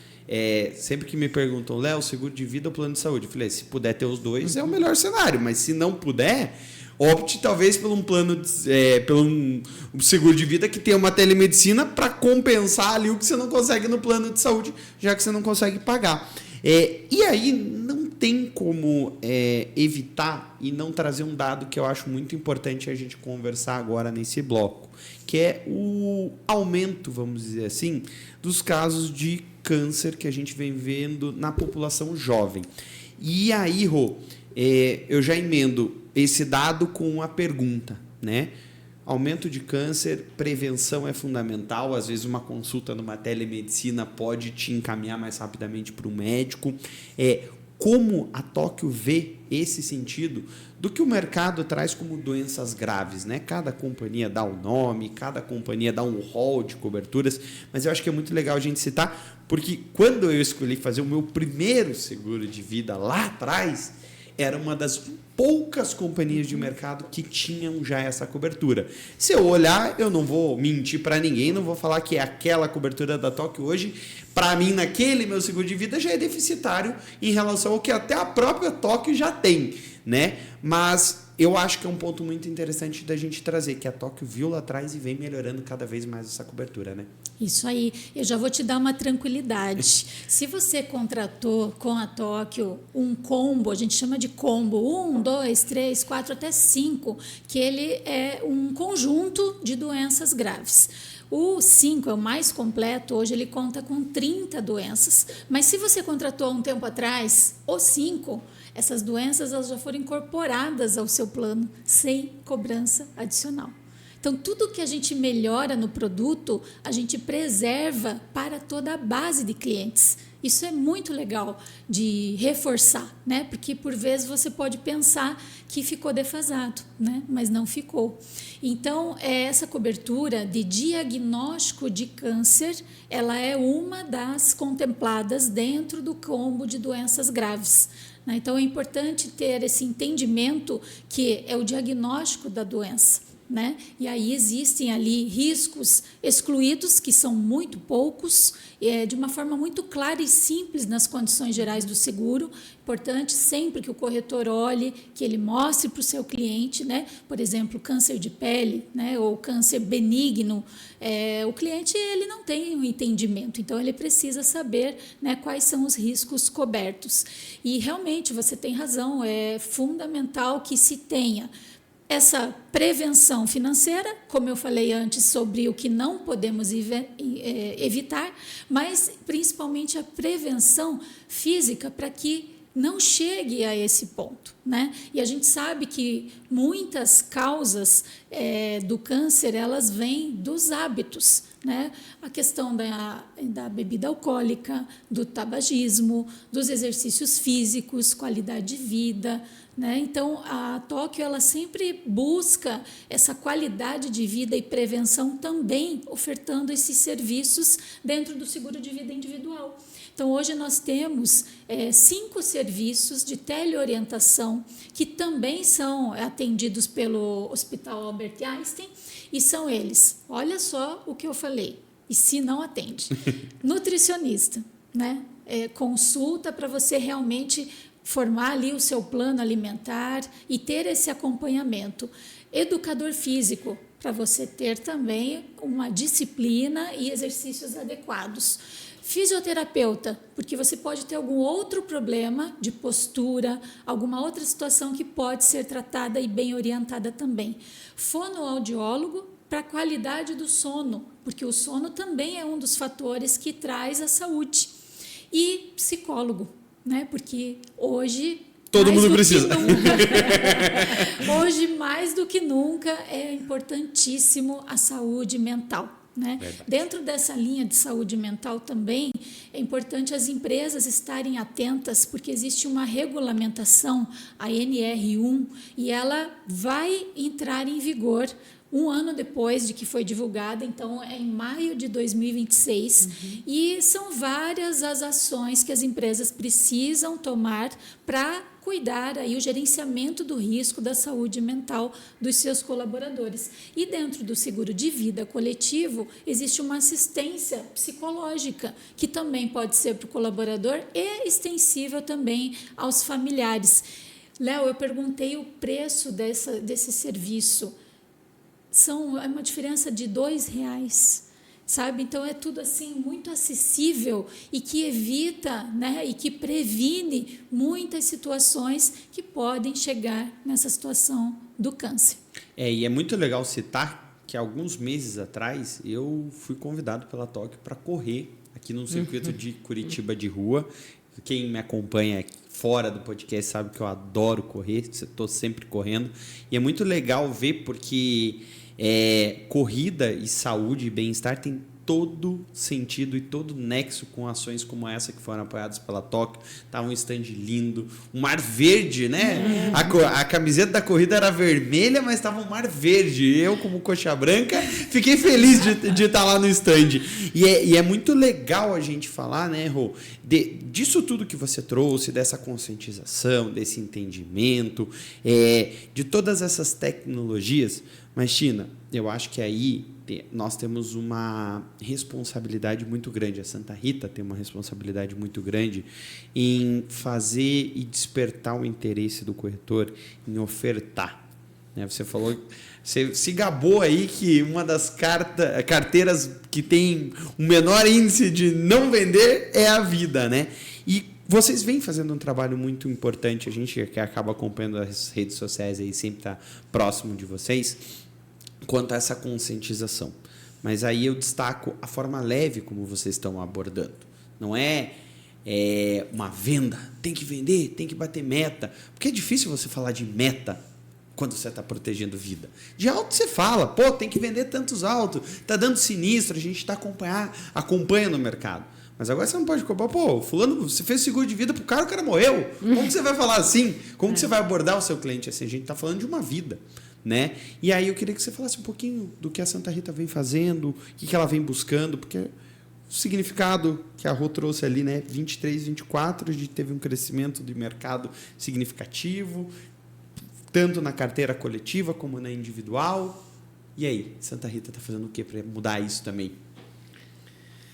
Sempre que me perguntam, Léo, seguro de vida ou plano de saúde? Eu falei, se puder ter os dois, é o melhor cenário. Mas se não puder, opte talvez por um seguro de vida que tenha uma telemedicina para compensar ali o que você não consegue no plano de saúde, já que você não consegue pagar. E aí não tem como evitar e não trazer um dado que eu acho muito importante a gente conversar agora nesse bloco, que é o aumento, vamos dizer assim, dos casos de câncer que a gente vem vendo na população jovem. E aí, Rô, eu já emendo esse dado com uma pergunta, né? Aumento de câncer, prevenção é fundamental. Às vezes uma consulta numa telemedicina pode te encaminhar mais rapidamente para um médico. Como a Tóquio vê esse sentido do que o mercado traz como doenças graves, né? Cada companhia dá um nome, cada companhia dá um rol de coberturas, mas eu acho que é muito legal a gente citar, porque quando eu escolhi fazer o meu primeiro seguro de vida lá atrás, era uma das poucas companhias de mercado que tinham já essa cobertura. Se eu olhar, eu não vou mentir para ninguém, não vou falar que é aquela cobertura da Tóquio hoje, para mim, naquele meu seguro de vida já é deficitário em relação ao que até a própria Tóquio já tem, né? Mas eu acho que é um ponto muito interessante da gente trazer, que a Tóquio viu lá atrás e vem melhorando cada vez mais essa cobertura, né? Isso aí. Eu já vou te dar uma tranquilidade. Se você contratou com a Tóquio um combo, a gente chama de combo, 1, 2, 3, 4, até 5, que ele é um conjunto de doenças graves. O 5 é o mais completo, hoje ele conta com 30 doenças. Mas se você contratou há um tempo atrás o 5, essas doenças elas já foram incorporadas ao seu plano sem cobrança adicional. Então, tudo que a gente melhora no produto, a gente preserva para toda a base de clientes. Isso é muito legal de reforçar, né? Porque, por vezes, você pode pensar que ficou defasado, né? Mas não ficou. Então, essa cobertura de diagnóstico de câncer, ela é uma das contempladas dentro do combo de doenças graves. Então, é importante ter esse entendimento que é o diagnóstico da doença. Né? E aí existem ali riscos excluídos, que são muito poucos, de uma forma muito clara e simples nas condições gerais do seguro. Importante sempre que o corretor olhe, que ele mostre para o seu cliente, né? Por exemplo, câncer de pele, né? Ou câncer benigno. O cliente ele não tem um entendimento, então ele precisa saber, né, quais são os riscos cobertos. E realmente você tem razão, é fundamental que se tenha essa prevenção financeira, como eu falei antes, sobre o que não podemos evitar, mas principalmente a prevenção física para que não chegue a esse ponto, né? E a gente sabe que muitas causas do câncer, elas vêm dos hábitos, né? A questão da bebida alcoólica, do tabagismo, dos exercícios físicos, qualidade de vida, né? Então, a Tóquio ela sempre busca essa qualidade de vida e prevenção também, ofertando esses serviços dentro do seguro de vida individual. Então, hoje nós temos 5 serviços de teleorientação que também são atendidos pelo Hospital Albert Einstein, e são eles, olha só o que eu falei, e se não atende, nutricionista, né? Consulta para você realmente formar ali o seu plano alimentar e ter esse acompanhamento. Educador físico, para você ter também uma disciplina e exercícios adequados. Fisioterapeuta, porque você pode ter algum outro problema de postura, alguma outra situação que pode ser tratada e bem orientada também. Fonoaudiólogo, para a qualidade do sono, porque o sono também é um dos fatores que traz a saúde. E psicólogo, né? Porque hoje todo mundo precisa. Hoje, mais do que nunca, é importantíssimo a saúde mental. Né? Dentro dessa linha de saúde mental também é importante as empresas estarem atentas, porque existe uma regulamentação, a NR1, e ela vai entrar em vigor um ano depois de que foi divulgada, então é em maio de 2026, e são várias as ações que as empresas precisam tomar para cuidar aí o gerenciamento do risco da saúde mental dos seus colaboradores. E dentro do seguro de vida coletivo, existe uma assistência psicológica, que também pode ser para o colaborador e extensível também aos familiares. Léo, eu perguntei o preço desse serviço. É uma diferença de R$2, sabe? Então, é tudo assim muito acessível e que evita, né, e que previne muitas situações que podem chegar nessa situação do câncer. E é muito legal citar que alguns meses atrás eu fui convidado pela Tóquio para correr aqui no circuito de Curitiba de rua. Quem me acompanha fora do podcast sabe que eu adoro correr, estou sempre correndo. E é muito legal ver porque corrida e saúde e bem-estar tem todo sentido e todo nexo com ações como essa que foram apoiadas pela Tóquio. Estava um stand lindo, um mar verde, né? A camiseta da corrida era vermelha, mas estava um mar verde. Eu, como coxa branca, fiquei feliz de estar lá no stand. E é muito legal a gente falar, né, Rô, disso tudo que você trouxe, dessa conscientização, desse entendimento, de todas essas tecnologias. Mas, Tina, eu acho que aí nós temos uma responsabilidade muito grande. A Santa Rita tem uma responsabilidade muito grande em fazer e despertar o interesse do corretor em ofertar. Você falou, você se gabou aí que uma das carteiras que tem o menor índice de não vender é a vida, né? E vocês vêm fazendo um trabalho muito importante. A gente que acaba acompanhando as redes sociais aí sempre está próximo de vocês quanto a essa conscientização. Mas aí eu destaco a forma leve como vocês estão abordando. Não é uma venda, tem que vender, tem que bater meta. Porque é difícil você falar de meta quando você está protegendo vida. De alto você fala, tem que vender tantos altos, está dando sinistro, a gente está acompanha no mercado. Mas agora você não pode cobrar, fulano, você fez seguro de vida pro cara, o cara morreu. Como que você vai falar assim? Como que você vai abordar o seu cliente assim? A gente está falando de uma vida. Né? E aí eu queria que você falasse um pouquinho do que a Santa Rita vem fazendo, o que ela vem buscando, porque o significado que a Rô trouxe ali, né? 23, 24, a gente teve um crescimento de mercado significativo, tanto na carteira coletiva como na individual. E aí, Santa Rita está fazendo o que para mudar isso também?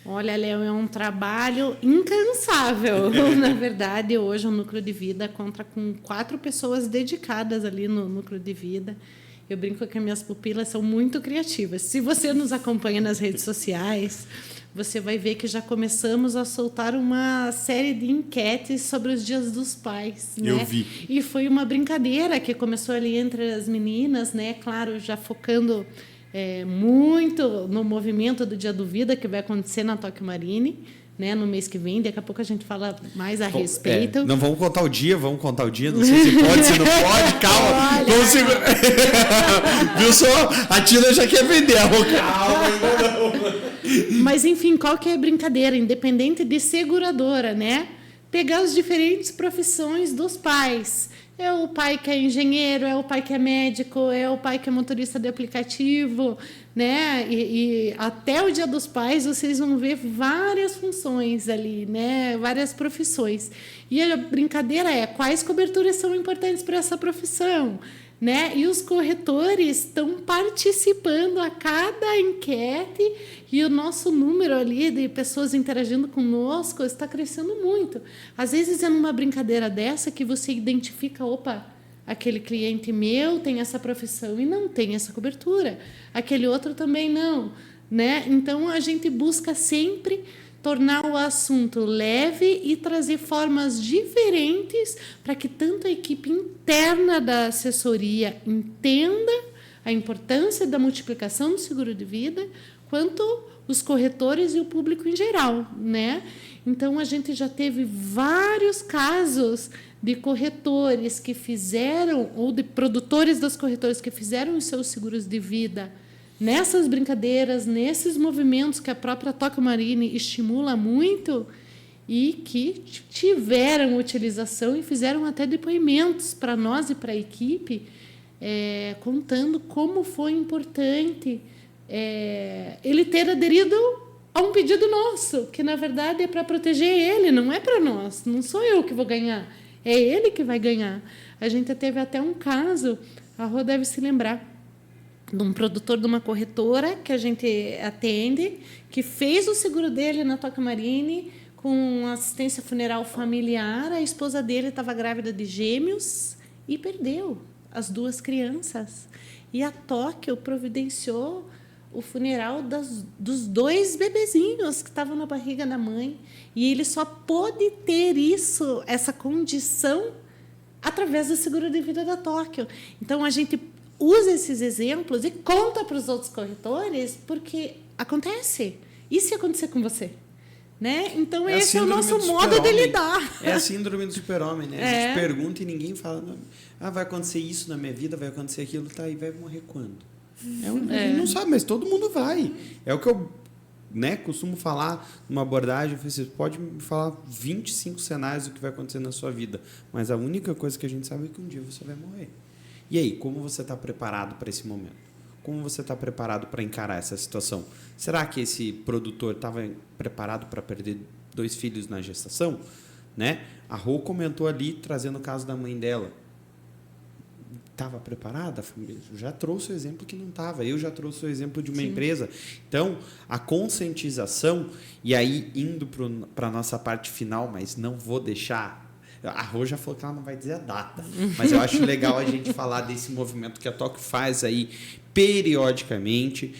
Olha, Léo, é um trabalho incansável. Na verdade, hoje o Núcleo de Vida conta com 4 pessoas dedicadas ali no Núcleo de Vida. Eu brinco que as minhas pupilas são muito criativas. Se você nos acompanha nas redes sociais, você vai ver que já começamos a soltar uma série de enquetes sobre os dias dos pais. Né? Eu vi. E foi uma brincadeira que começou ali entre as meninas, né? Claro, já focando muito no movimento do Dia do Vida, que vai acontecer na Tóquio Marine, né, no mês que vem. Daqui a pouco a gente fala mais a respeito. Não vamos contar o dia, Não sei se pode, se não pode. Calma. Viu só? A Tina já quer vender. Calma. Mas, enfim, qual que é a brincadeira? Independente de seguradora, né? Pegar as diferentes profissões dos pais. É o pai que é engenheiro, é o pai que é médico, é o pai que é motorista de aplicativo, né? E até o Dia dos Pais vocês vão ver várias funções ali, né? Várias profissões. E a brincadeira é quais coberturas são importantes para essa profissão, né? E os corretores estão participando a cada enquete e o nosso número ali de pessoas interagindo conosco está crescendo muito. Às vezes é numa brincadeira dessa que você identifica, aquele cliente meu tem essa profissão e não tem essa cobertura. Aquele outro também não, né? Então a gente busca sempre tornar o assunto leve e trazer formas diferentes para que tanto a equipe interna da assessoria entenda a importância da multiplicação do seguro de vida, quanto os corretores e o público em geral, né? Então, a gente já teve vários casos de corretores que fizeram, ou de produtores das corretoras que fizeram os seus seguros de vida nessas brincadeiras, nesses movimentos que a própria Tóquio Marine estimula muito e que tiveram utilização e fizeram até depoimentos para nós e para a equipe, contando como foi importante ele ter aderido a um pedido nosso, que na verdade é para proteger ele, não é para nós, não sou eu que vou ganhar, é ele que vai ganhar. A gente teve até um caso, a Rô deve se lembrar, de um produtor de uma corretora que a gente atende, que fez o seguro dele na Tóquio Marine com assistência funeral familiar. A esposa dele estava grávida de gêmeos e perdeu as 2 crianças. E a Tóquio providenciou o funeral dos 2 bebezinhos que estavam na barriga da mãe. E ele só pôde ter essa condição, através do seguro de vida da Tóquio. Então, a gente usa esses exemplos e conta para os outros corretores, porque acontece. E se acontecer com você? Né? Então, esse é o nosso modo de lidar. É a síndrome do super-homem, né? A gente pergunta e ninguém fala, vai acontecer isso na minha vida, vai acontecer aquilo, tá, e vai morrer quando? A gente não sabe, mas todo mundo vai. É o que eu costumo falar numa abordagem. Você pode me falar 25 cenários do que vai acontecer na sua vida, mas a única coisa que a gente sabe é que um dia você vai morrer. E aí, como você está preparado para esse momento? Como você está preparado para encarar essa situação? Será que esse produtor estava preparado para perder 2 filhos na gestação? Né? A Rô comentou ali, trazendo o caso da mãe dela. Estava preparada? Eu já trouxe o exemplo que não estava. Eu já trouxe o exemplo de uma empresa. Então, a conscientização, e aí indo para a nossa parte final, mas não vou deixar... A Rô já falou que ela não vai dizer a data, mas eu acho legal a gente falar desse movimento que a Tóquio faz aí periodicamente,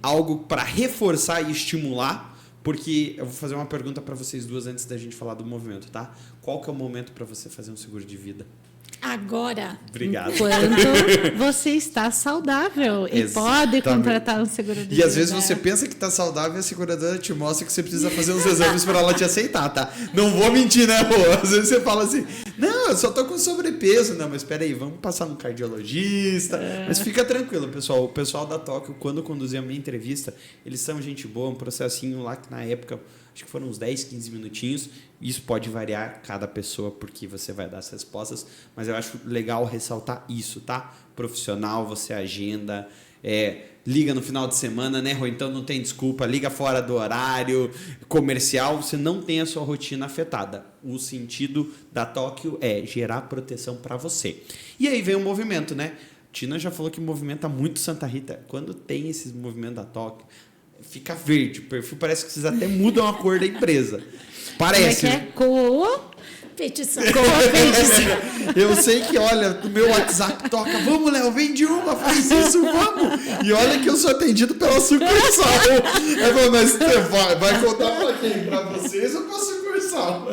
algo para reforçar e estimular, porque eu vou fazer uma pergunta para vocês duas antes da gente falar do movimento, tá? Qual que é o momento para você fazer um seguro de vida? Agora. Obrigado. Quando você está saudável e pode contratar um seguro de vida. E às vezes você pensa que está saudável e a seguradora te mostra que você precisa fazer uns exames para ela te aceitar, tá? Não vou mentir, né, Rô? Às vezes você fala assim, não, eu só tô com sobrepeso. Não, mas espera aí, vamos passar no cardiologista. Mas fica tranquilo, pessoal. O pessoal da Tóquio, quando conduzir a minha entrevista, eles são gente boa, um processinho lá que na época... Acho que foram uns 10, 15 minutinhos. Isso pode variar cada pessoa, porque você vai dar as respostas. Mas eu acho legal ressaltar isso, tá? Profissional, você agenda, liga no final de semana, né, Rô? Então não tem desculpa, liga fora do horário comercial, você não tem a sua rotina afetada. O sentido da Tóquio é gerar proteção para você. E aí vem o movimento, né? Tina já falou que movimenta muito Santa Rita. Quando tem esses movimentos da Tóquio, fica verde, o perfil parece que vocês até mudam a cor da empresa. Parece. Petição. Eu sei que, olha, no meu WhatsApp toca, vamos, Léo, vende uma, faz isso, vamos. E olha que eu sou atendido pela sucursal. Mas você vai contar pra quem? Pra vocês ou pra sucursal?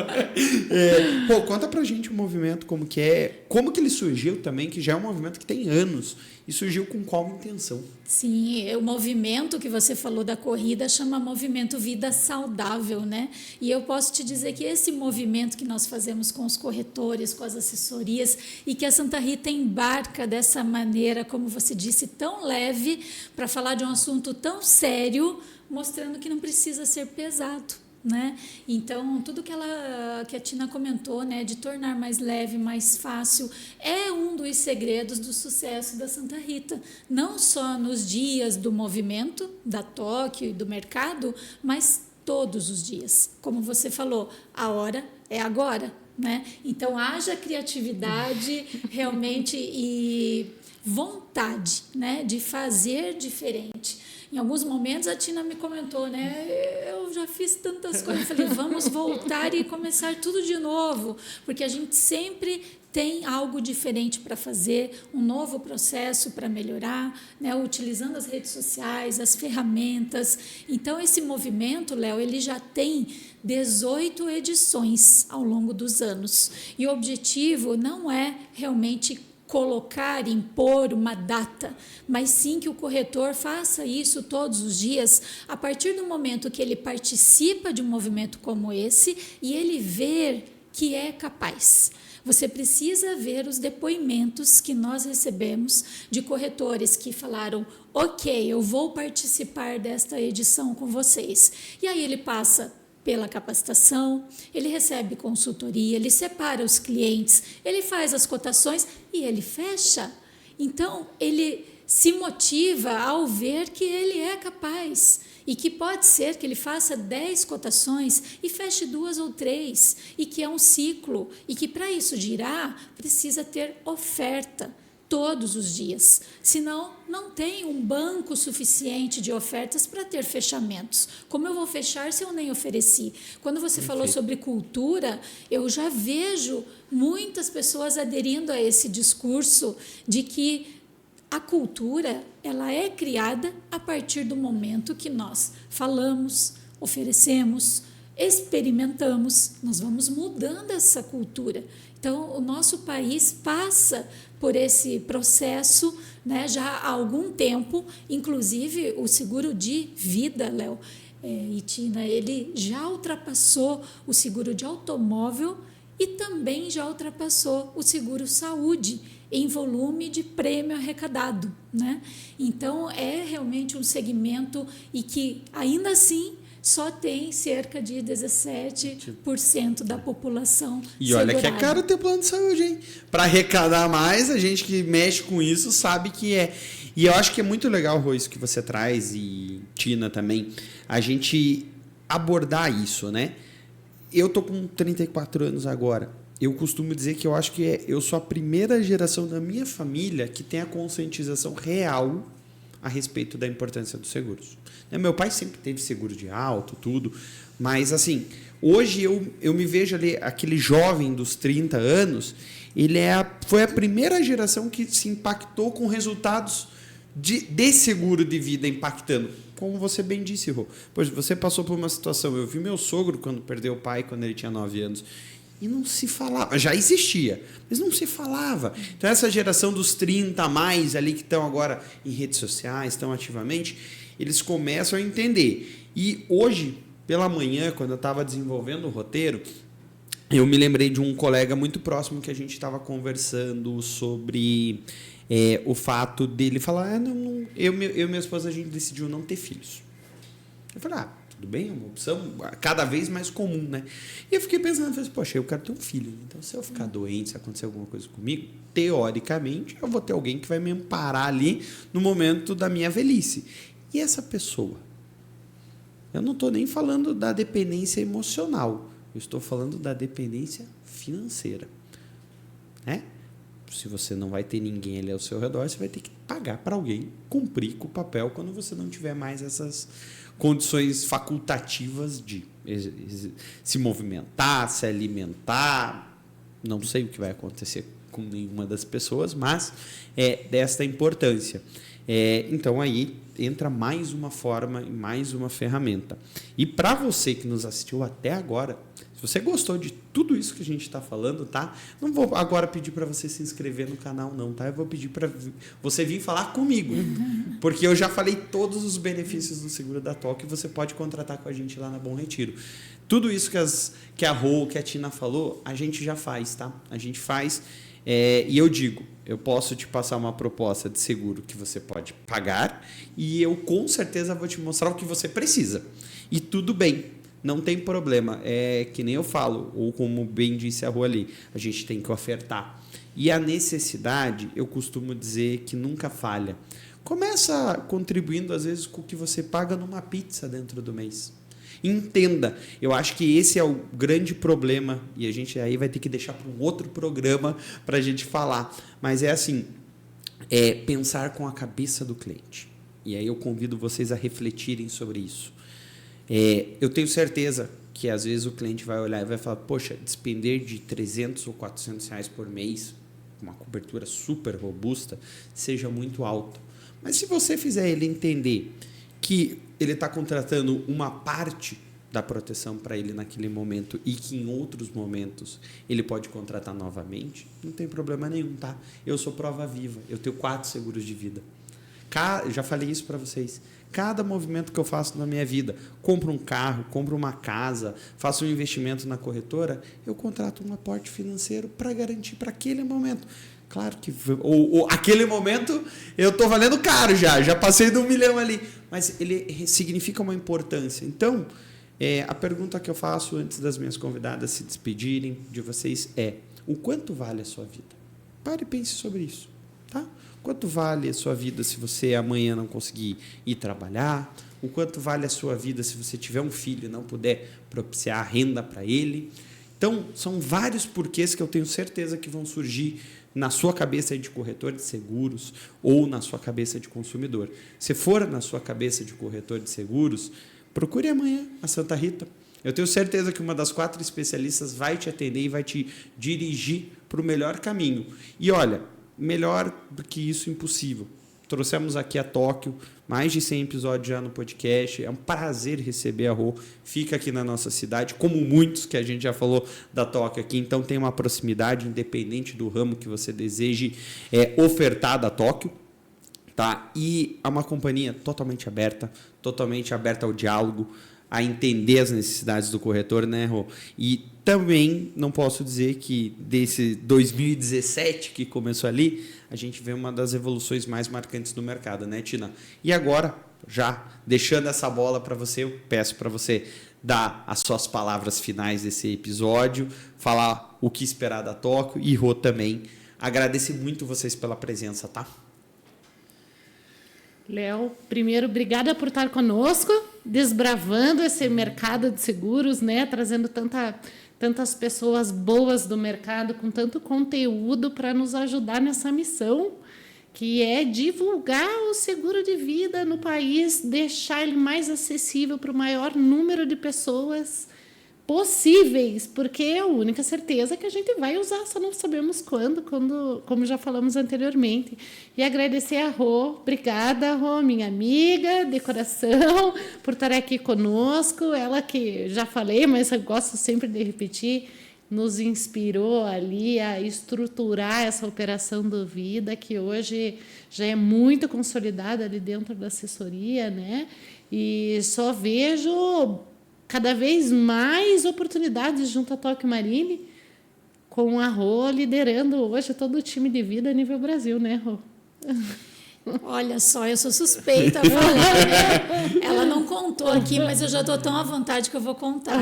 Conta pra gente o movimento, como que é, como que ele surgiu também, que já é um movimento que tem anos. E surgiu com qual intenção? Sim, o movimento que você falou da corrida chama Movimento Vida Saudável, né? E eu posso te dizer que esse movimento que nós fazemos com os corretores, com as assessorias, e que a Santa Rita embarca dessa maneira, como você disse, tão leve, para falar de um assunto tão sério, mostrando que não precisa ser pesado. Né? Então, tudo que a Tina comentou, né, de tornar mais leve, mais fácil, é um dos segredos do sucesso da Santa Rita, não só nos dias do movimento, da Tóquio e do mercado, mas todos os dias. Como você falou, a hora é agora. Né? Então, haja criatividade realmente e vontade, né, de fazer diferente. Em alguns momentos a Tina me comentou, né? Eu já fiz tantas coisas. Eu falei, vamos voltar e começar tudo de novo, porque a gente sempre tem algo diferente para fazer, um novo processo para melhorar, né? Utilizando as redes sociais, as ferramentas. Então, esse movimento, Léo, ele já tem 18 edições ao longo dos anos. E o objetivo não é realmente colocar, impor uma data, mas sim que o corretor faça isso todos os dias, a partir do momento que ele participa de um movimento como esse e ele ver que é capaz. Você precisa ver os depoimentos que nós recebemos de corretores que falaram: ok, eu vou participar desta edição com vocês. E aí ele passa pela capacitação, ele recebe consultoria, ele separa os clientes, ele faz as cotações e ele fecha. Então, ele se motiva ao ver que ele é capaz e que pode ser que ele faça 10 cotações e feche 2 ou 3 e que é um ciclo e que para isso girar precisa ter oferta todos os dias, senão não tem um banco suficiente de ofertas para ter fechamentos. Como eu vou fechar se eu nem ofereci? Quando você falou sobre cultura, eu já vejo muitas pessoas aderindo a esse discurso de que a cultura, ela é criada a partir do momento que nós falamos, oferecemos, experimentamos, nós vamos mudando essa cultura. Então, o nosso país passa por esse processo, né, já há algum tempo, inclusive o seguro de vida, Léo e Tina, ele já ultrapassou o seguro de automóvel e também já ultrapassou o seguro saúde em volume de prêmio arrecadado, né? Então, é realmente um segmento e que, ainda assim, só tem cerca de 17% da população E olha segurada. que é caro ter plano de saúde, hein? Para arrecadar mais, a gente que mexe com isso sabe que é. E eu acho que é muito legal, Rô, isso que você traz, e Tina também, a gente abordar isso, né? Eu tô com 34 anos agora. Eu costumo dizer que eu acho que eu sou a primeira geração da minha família que tem a conscientização real a respeito da importância dos seguros. Meu pai sempre teve seguro de auto, tudo, mas assim, hoje eu me vejo ali, aquele jovem dos 30 anos, foi a primeira geração que se impactou com resultados de seguro de vida impactando. Como você bem disse, Rô. Pois você passou por uma situação, eu vi meu sogro quando perdeu o pai, quando ele tinha 9 anos, e não se falava, já existia, mas não se falava. Então, essa geração dos 30 a mais ali que estão agora em redes sociais, estão ativamente, eles começam a entender. E hoje, pela manhã, quando eu estava desenvolvendo o roteiro, eu me lembrei de um colega muito próximo que a gente estava conversando sobre o fato dele falar, eu e minha esposa, a gente decidiu não ter filhos. Eu falei, tudo bem, é uma opção cada vez mais comum, né? E eu fiquei pensando, poxa, eu quero ter um filho. Então, se eu ficar doente, se acontecer alguma coisa comigo, teoricamente, eu vou ter alguém que vai me amparar ali no momento da minha velhice. E essa pessoa? Eu não estou nem falando da dependência emocional. Eu estou falando da dependência financeira. Né? Se você não vai ter ninguém ali ao seu redor, você vai ter que pagar para alguém cumprir com o papel quando você não tiver mais essas condições facultativas de se movimentar, se alimentar. Não sei o que vai acontecer com nenhuma das pessoas, mas é desta importância. Então, aí entra mais uma forma e mais uma ferramenta. E para você que nos assistiu até agora, se você gostou de tudo isso que a gente está falando, tá? Não vou agora pedir para você se inscrever no canal, não, tá? Eu vou pedir para você vir falar comigo, porque eu já falei todos os benefícios do seguro da Toque e você pode contratar com a gente lá na Bom Retiro. Tudo isso que a Rô, que a Tina falou, a gente já faz, tá? A gente faz. E eu digo, eu posso te passar uma proposta de seguro que você pode pagar e eu com certeza vou te mostrar o que você precisa. E tudo bem, não tem problema. É que nem eu falo, ou como bem disse a Rô ali, a gente tem que ofertar. E a necessidade, eu costumo dizer que nunca falha. Começa contribuindo, às vezes, com o que você paga numa pizza dentro do mês. Entenda, eu acho que esse é o grande problema e a gente aí vai ter que deixar para um outro programa para a gente falar, mas é assim, pensar com a cabeça do cliente, e aí eu convido vocês a refletirem sobre isso. Eu tenho certeza que às vezes o cliente vai olhar e vai falar, poxa, despender de 300 ou 400 reais por mês, uma cobertura super robusta, seja muito alto, mas se você fizer ele entender que ele está contratando uma parte da proteção para ele naquele momento e que em outros momentos ele pode contratar novamente, não tem problema nenhum, tá? Eu sou prova viva, eu tenho 4 seguros de vida. Já falei isso para vocês. Cada movimento que eu faço na minha vida, compro um carro, compro uma casa, faço um investimento na corretora, eu contrato um aporte financeiro para garantir para aquele momento. Claro que aquele momento eu estou valendo caro já passei do 1 milhão ali, mas ele significa uma importância. Então, a pergunta que eu faço antes das minhas convidadas se despedirem de vocês é: o quanto vale a sua vida? Pare e pense sobre isso, tá? Quanto vale a sua vida se você amanhã não conseguir ir trabalhar? O quanto vale a sua vida se você tiver um filho e não puder propiciar renda para ele? Então, são vários porquês que eu tenho certeza que vão surgir na sua cabeça de corretor de seguros ou na sua cabeça de consumidor. Se for na sua cabeça de corretor de seguros, procure amanhã a Santa Rita. Eu tenho certeza que uma das 4 especialistas vai te atender e vai te dirigir para o melhor caminho. E olha, melhor do que isso, impossível. Trouxemos aqui a Tóquio, mais de 100 episódios já no podcast. É um prazer receber a Rô. Fica aqui na nossa cidade, como muitos que a gente já falou da Tóquio aqui. Então tem uma proximidade, independente do ramo que você deseje ofertar da Tóquio. Tá? E é uma companhia totalmente aberta ao diálogo, a entender as necessidades do corretor, né, Rô? E também não posso dizer que desse 2017 que começou ali, a gente vê uma das evoluções mais marcantes do mercado, né, Tina? E agora, já deixando essa bola para você, eu peço para você dar as suas palavras finais desse episódio, falar o que esperar da Tóquio e, Rô, também agradecer muito vocês pela presença, tá? Léo, primeiro, obrigada por estar conosco, desbravando esse mercado de seguros, né? Trazendo tantas pessoas boas do mercado, com tanto conteúdo para nos ajudar nessa missão, que é divulgar o seguro de vida no país, deixar ele mais acessível para o maior número de pessoas possíveis, porque é a única certeza que a gente vai usar, só não sabemos quando, como já falamos anteriormente. E agradecer a Rô, obrigada, Rô, minha amiga de coração, por estar aqui conosco. Ela que já falei, mas eu gosto sempre de repetir, nos inspirou ali a estruturar essa operação do Vida, que hoje já é muito consolidada ali dentro da assessoria, né? E só vejo cada vez mais oportunidades junto à Tóquio Marine, com a Rô liderando hoje todo o time de vida a nível Brasil, né, Rô? Olha só, eu sou suspeita a falar, né? Ela não contou aqui, mas eu já estou tão à vontade que eu vou contar.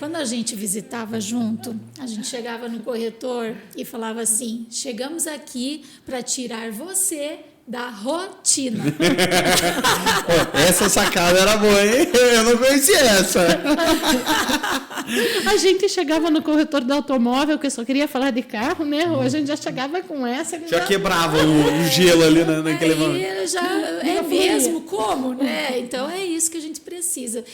Quando a gente visitava junto, a gente chegava no corretor e falava assim: chegamos aqui para tirar você da rotina. Essa sacada era boa, hein? Eu não conhecia essa. A gente chegava no corretor do automóvel, que eu só queria falar de carro, né? A gente já chegava com essa. Já quebrava o gelo ali naquele momento. Já é mesmo como, né? Então é isso que a gente precisa.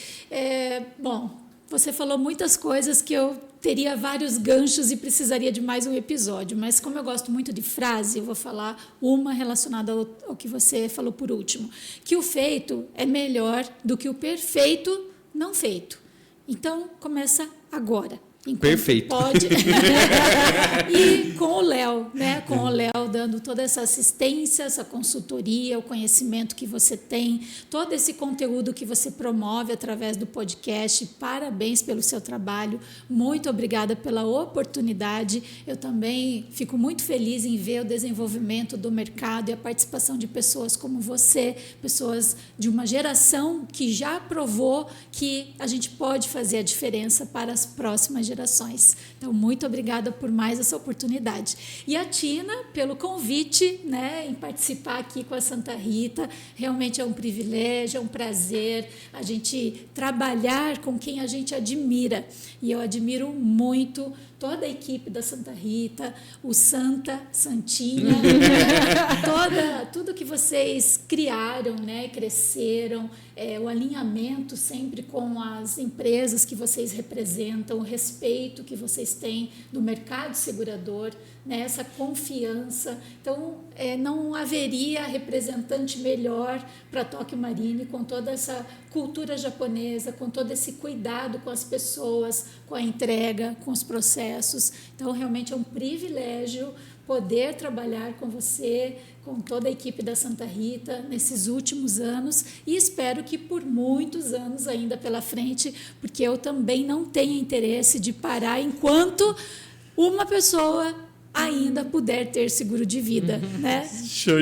Bom, você falou muitas coisas que eu teria vários ganchos e precisaria de mais um episódio, mas como eu gosto muito de frase, eu vou falar uma relacionada ao que você falou por último, que o feito é melhor do que o perfeito não feito. Então, começa agora. Perfeito. Pode. E com o Léo, né? Com o Léo dando toda essa assistência, essa consultoria, o conhecimento que você tem, todo esse conteúdo que você promove através do podcast. Parabéns pelo seu trabalho. Muito obrigada pela oportunidade. Eu também fico muito feliz em ver o desenvolvimento do mercado e a participação de pessoas como você, pessoas de uma geração que já provou que a gente pode fazer a diferença para as próximas gerações. Então, muito obrigada por mais essa oportunidade. E a Tina, pelo convite, né, em participar aqui com a Santa Rita. Realmente é um privilégio, é um prazer a gente trabalhar com quem a gente admira. E eu admiro muito toda a equipe da Santa Rita, o Santinha, tudo que vocês criaram, né, cresceram, o alinhamento sempre com as empresas que vocês representam, o respeito que vocês têm do mercado segurador, né, essa confiança. Então, não haveria representante melhor para a Tóquio Marine, com toda essa cultura japonesa, com todo esse cuidado com as pessoas, com a entrega, com os processos. Então, realmente é um privilégio poder trabalhar com você, com toda a equipe da Santa Rita nesses últimos anos e espero que por muitos anos ainda pela frente, porque eu também não tenho interesse de parar enquanto uma pessoa ainda puder ter seguro de vida, né?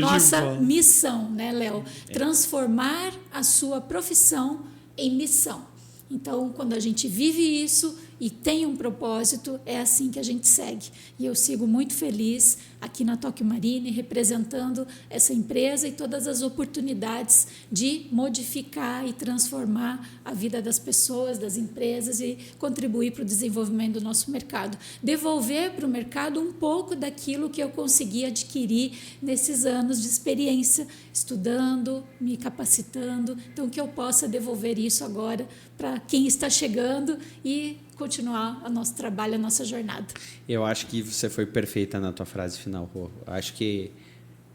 Nossa missão, né, Léo? Transformar a sua profissão em missão. Então, quando a gente vive isso e tem um propósito, é assim que a gente segue. E eu sigo muito feliz aqui na Tóquio Marine, representando essa empresa e todas as oportunidades de modificar e transformar a vida das pessoas, das empresas e contribuir para o desenvolvimento do nosso mercado. Devolver para o mercado um pouco daquilo que eu consegui adquirir nesses anos de experiência, estudando, me capacitando. Então, que eu possa devolver isso agora para quem está chegando e continuar o nosso trabalho, a nossa jornada. Eu acho que você foi perfeita na tua frase final, Rô. Acho que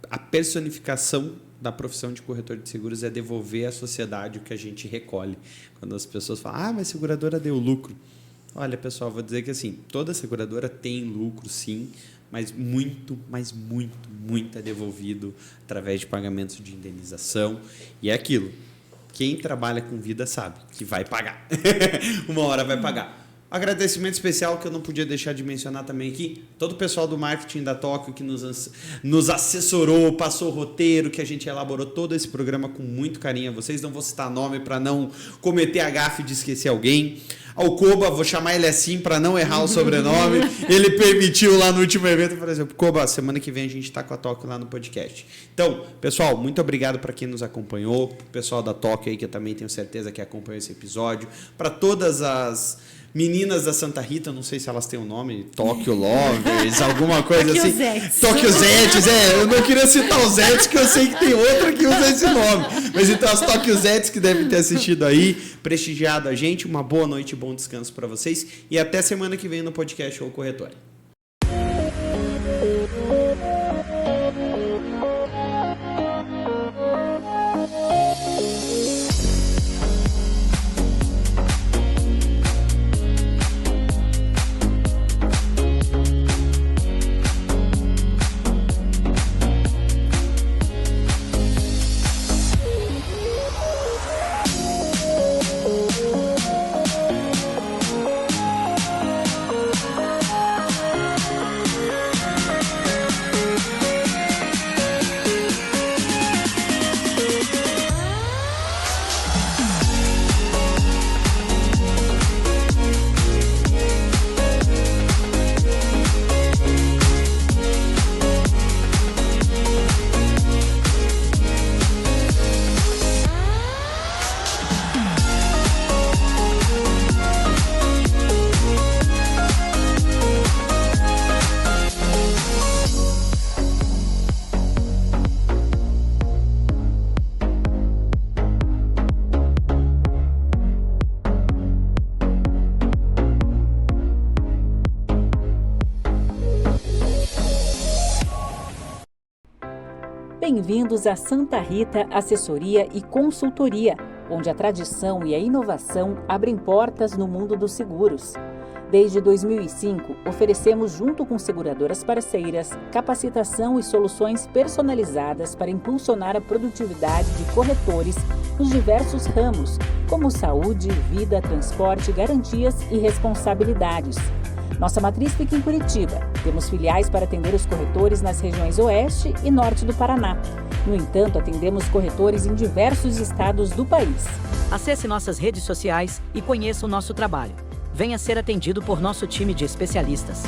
a personificação da profissão de corretor de seguros é devolver à sociedade o que a gente recolhe. Quando as pessoas falam, mas a seguradora deu lucro. Olha, pessoal, vou dizer que assim, toda seguradora tem lucro, sim, mas muito é devolvido através de pagamentos de indenização. E é aquilo. Quem trabalha com vida sabe que vai pagar. Uma hora vai pagar. Agradecimento especial que eu não podia deixar de mencionar também aqui. Todo o pessoal do marketing da Tóquio que nos assessorou, passou o roteiro, que a gente elaborou todo esse programa com muito carinho a vocês. Não vou citar nome para não cometer a gafe de esquecer alguém. Ao Koba, vou chamar ele assim para não errar o sobrenome. Ele permitiu lá no último evento, por exemplo, Koba, semana que vem a gente está com a Tóquio lá no podcast. Então, pessoal, muito obrigado para quem nos acompanhou, pro pessoal da Tóquio aí que eu também tenho certeza que acompanhou esse episódio, para todas as meninas da Santa Rita, não sei se elas têm um nome, Tóquio Lovers, alguma coisa assim. Tóquio Zetes, eu não queria citar os Zetes, que eu sei que tem outra que usa esse nome. Mas então as Tóquio Zetes que devem ter assistido aí, prestigiado a gente, uma boa noite e bom descanso para vocês. E até semana que vem no podcast O Corretor. Bem-vindos à Santa Rita Assessoria e Consultoria, onde a tradição e a inovação abrem portas no mundo dos seguros. Desde 2005, oferecemos, junto com seguradoras parceiras, capacitação e soluções personalizadas para impulsionar a produtividade de corretores nos diversos ramos, como saúde, vida, transporte, garantias e responsabilidades. Nossa matriz fica em Curitiba. Temos filiais para atender os corretores nas regiões Oeste e Norte do Paraná. No entanto, atendemos corretores em diversos estados do país. Acesse nossas redes sociais e conheça o nosso trabalho. Venha ser atendido por nosso time de especialistas.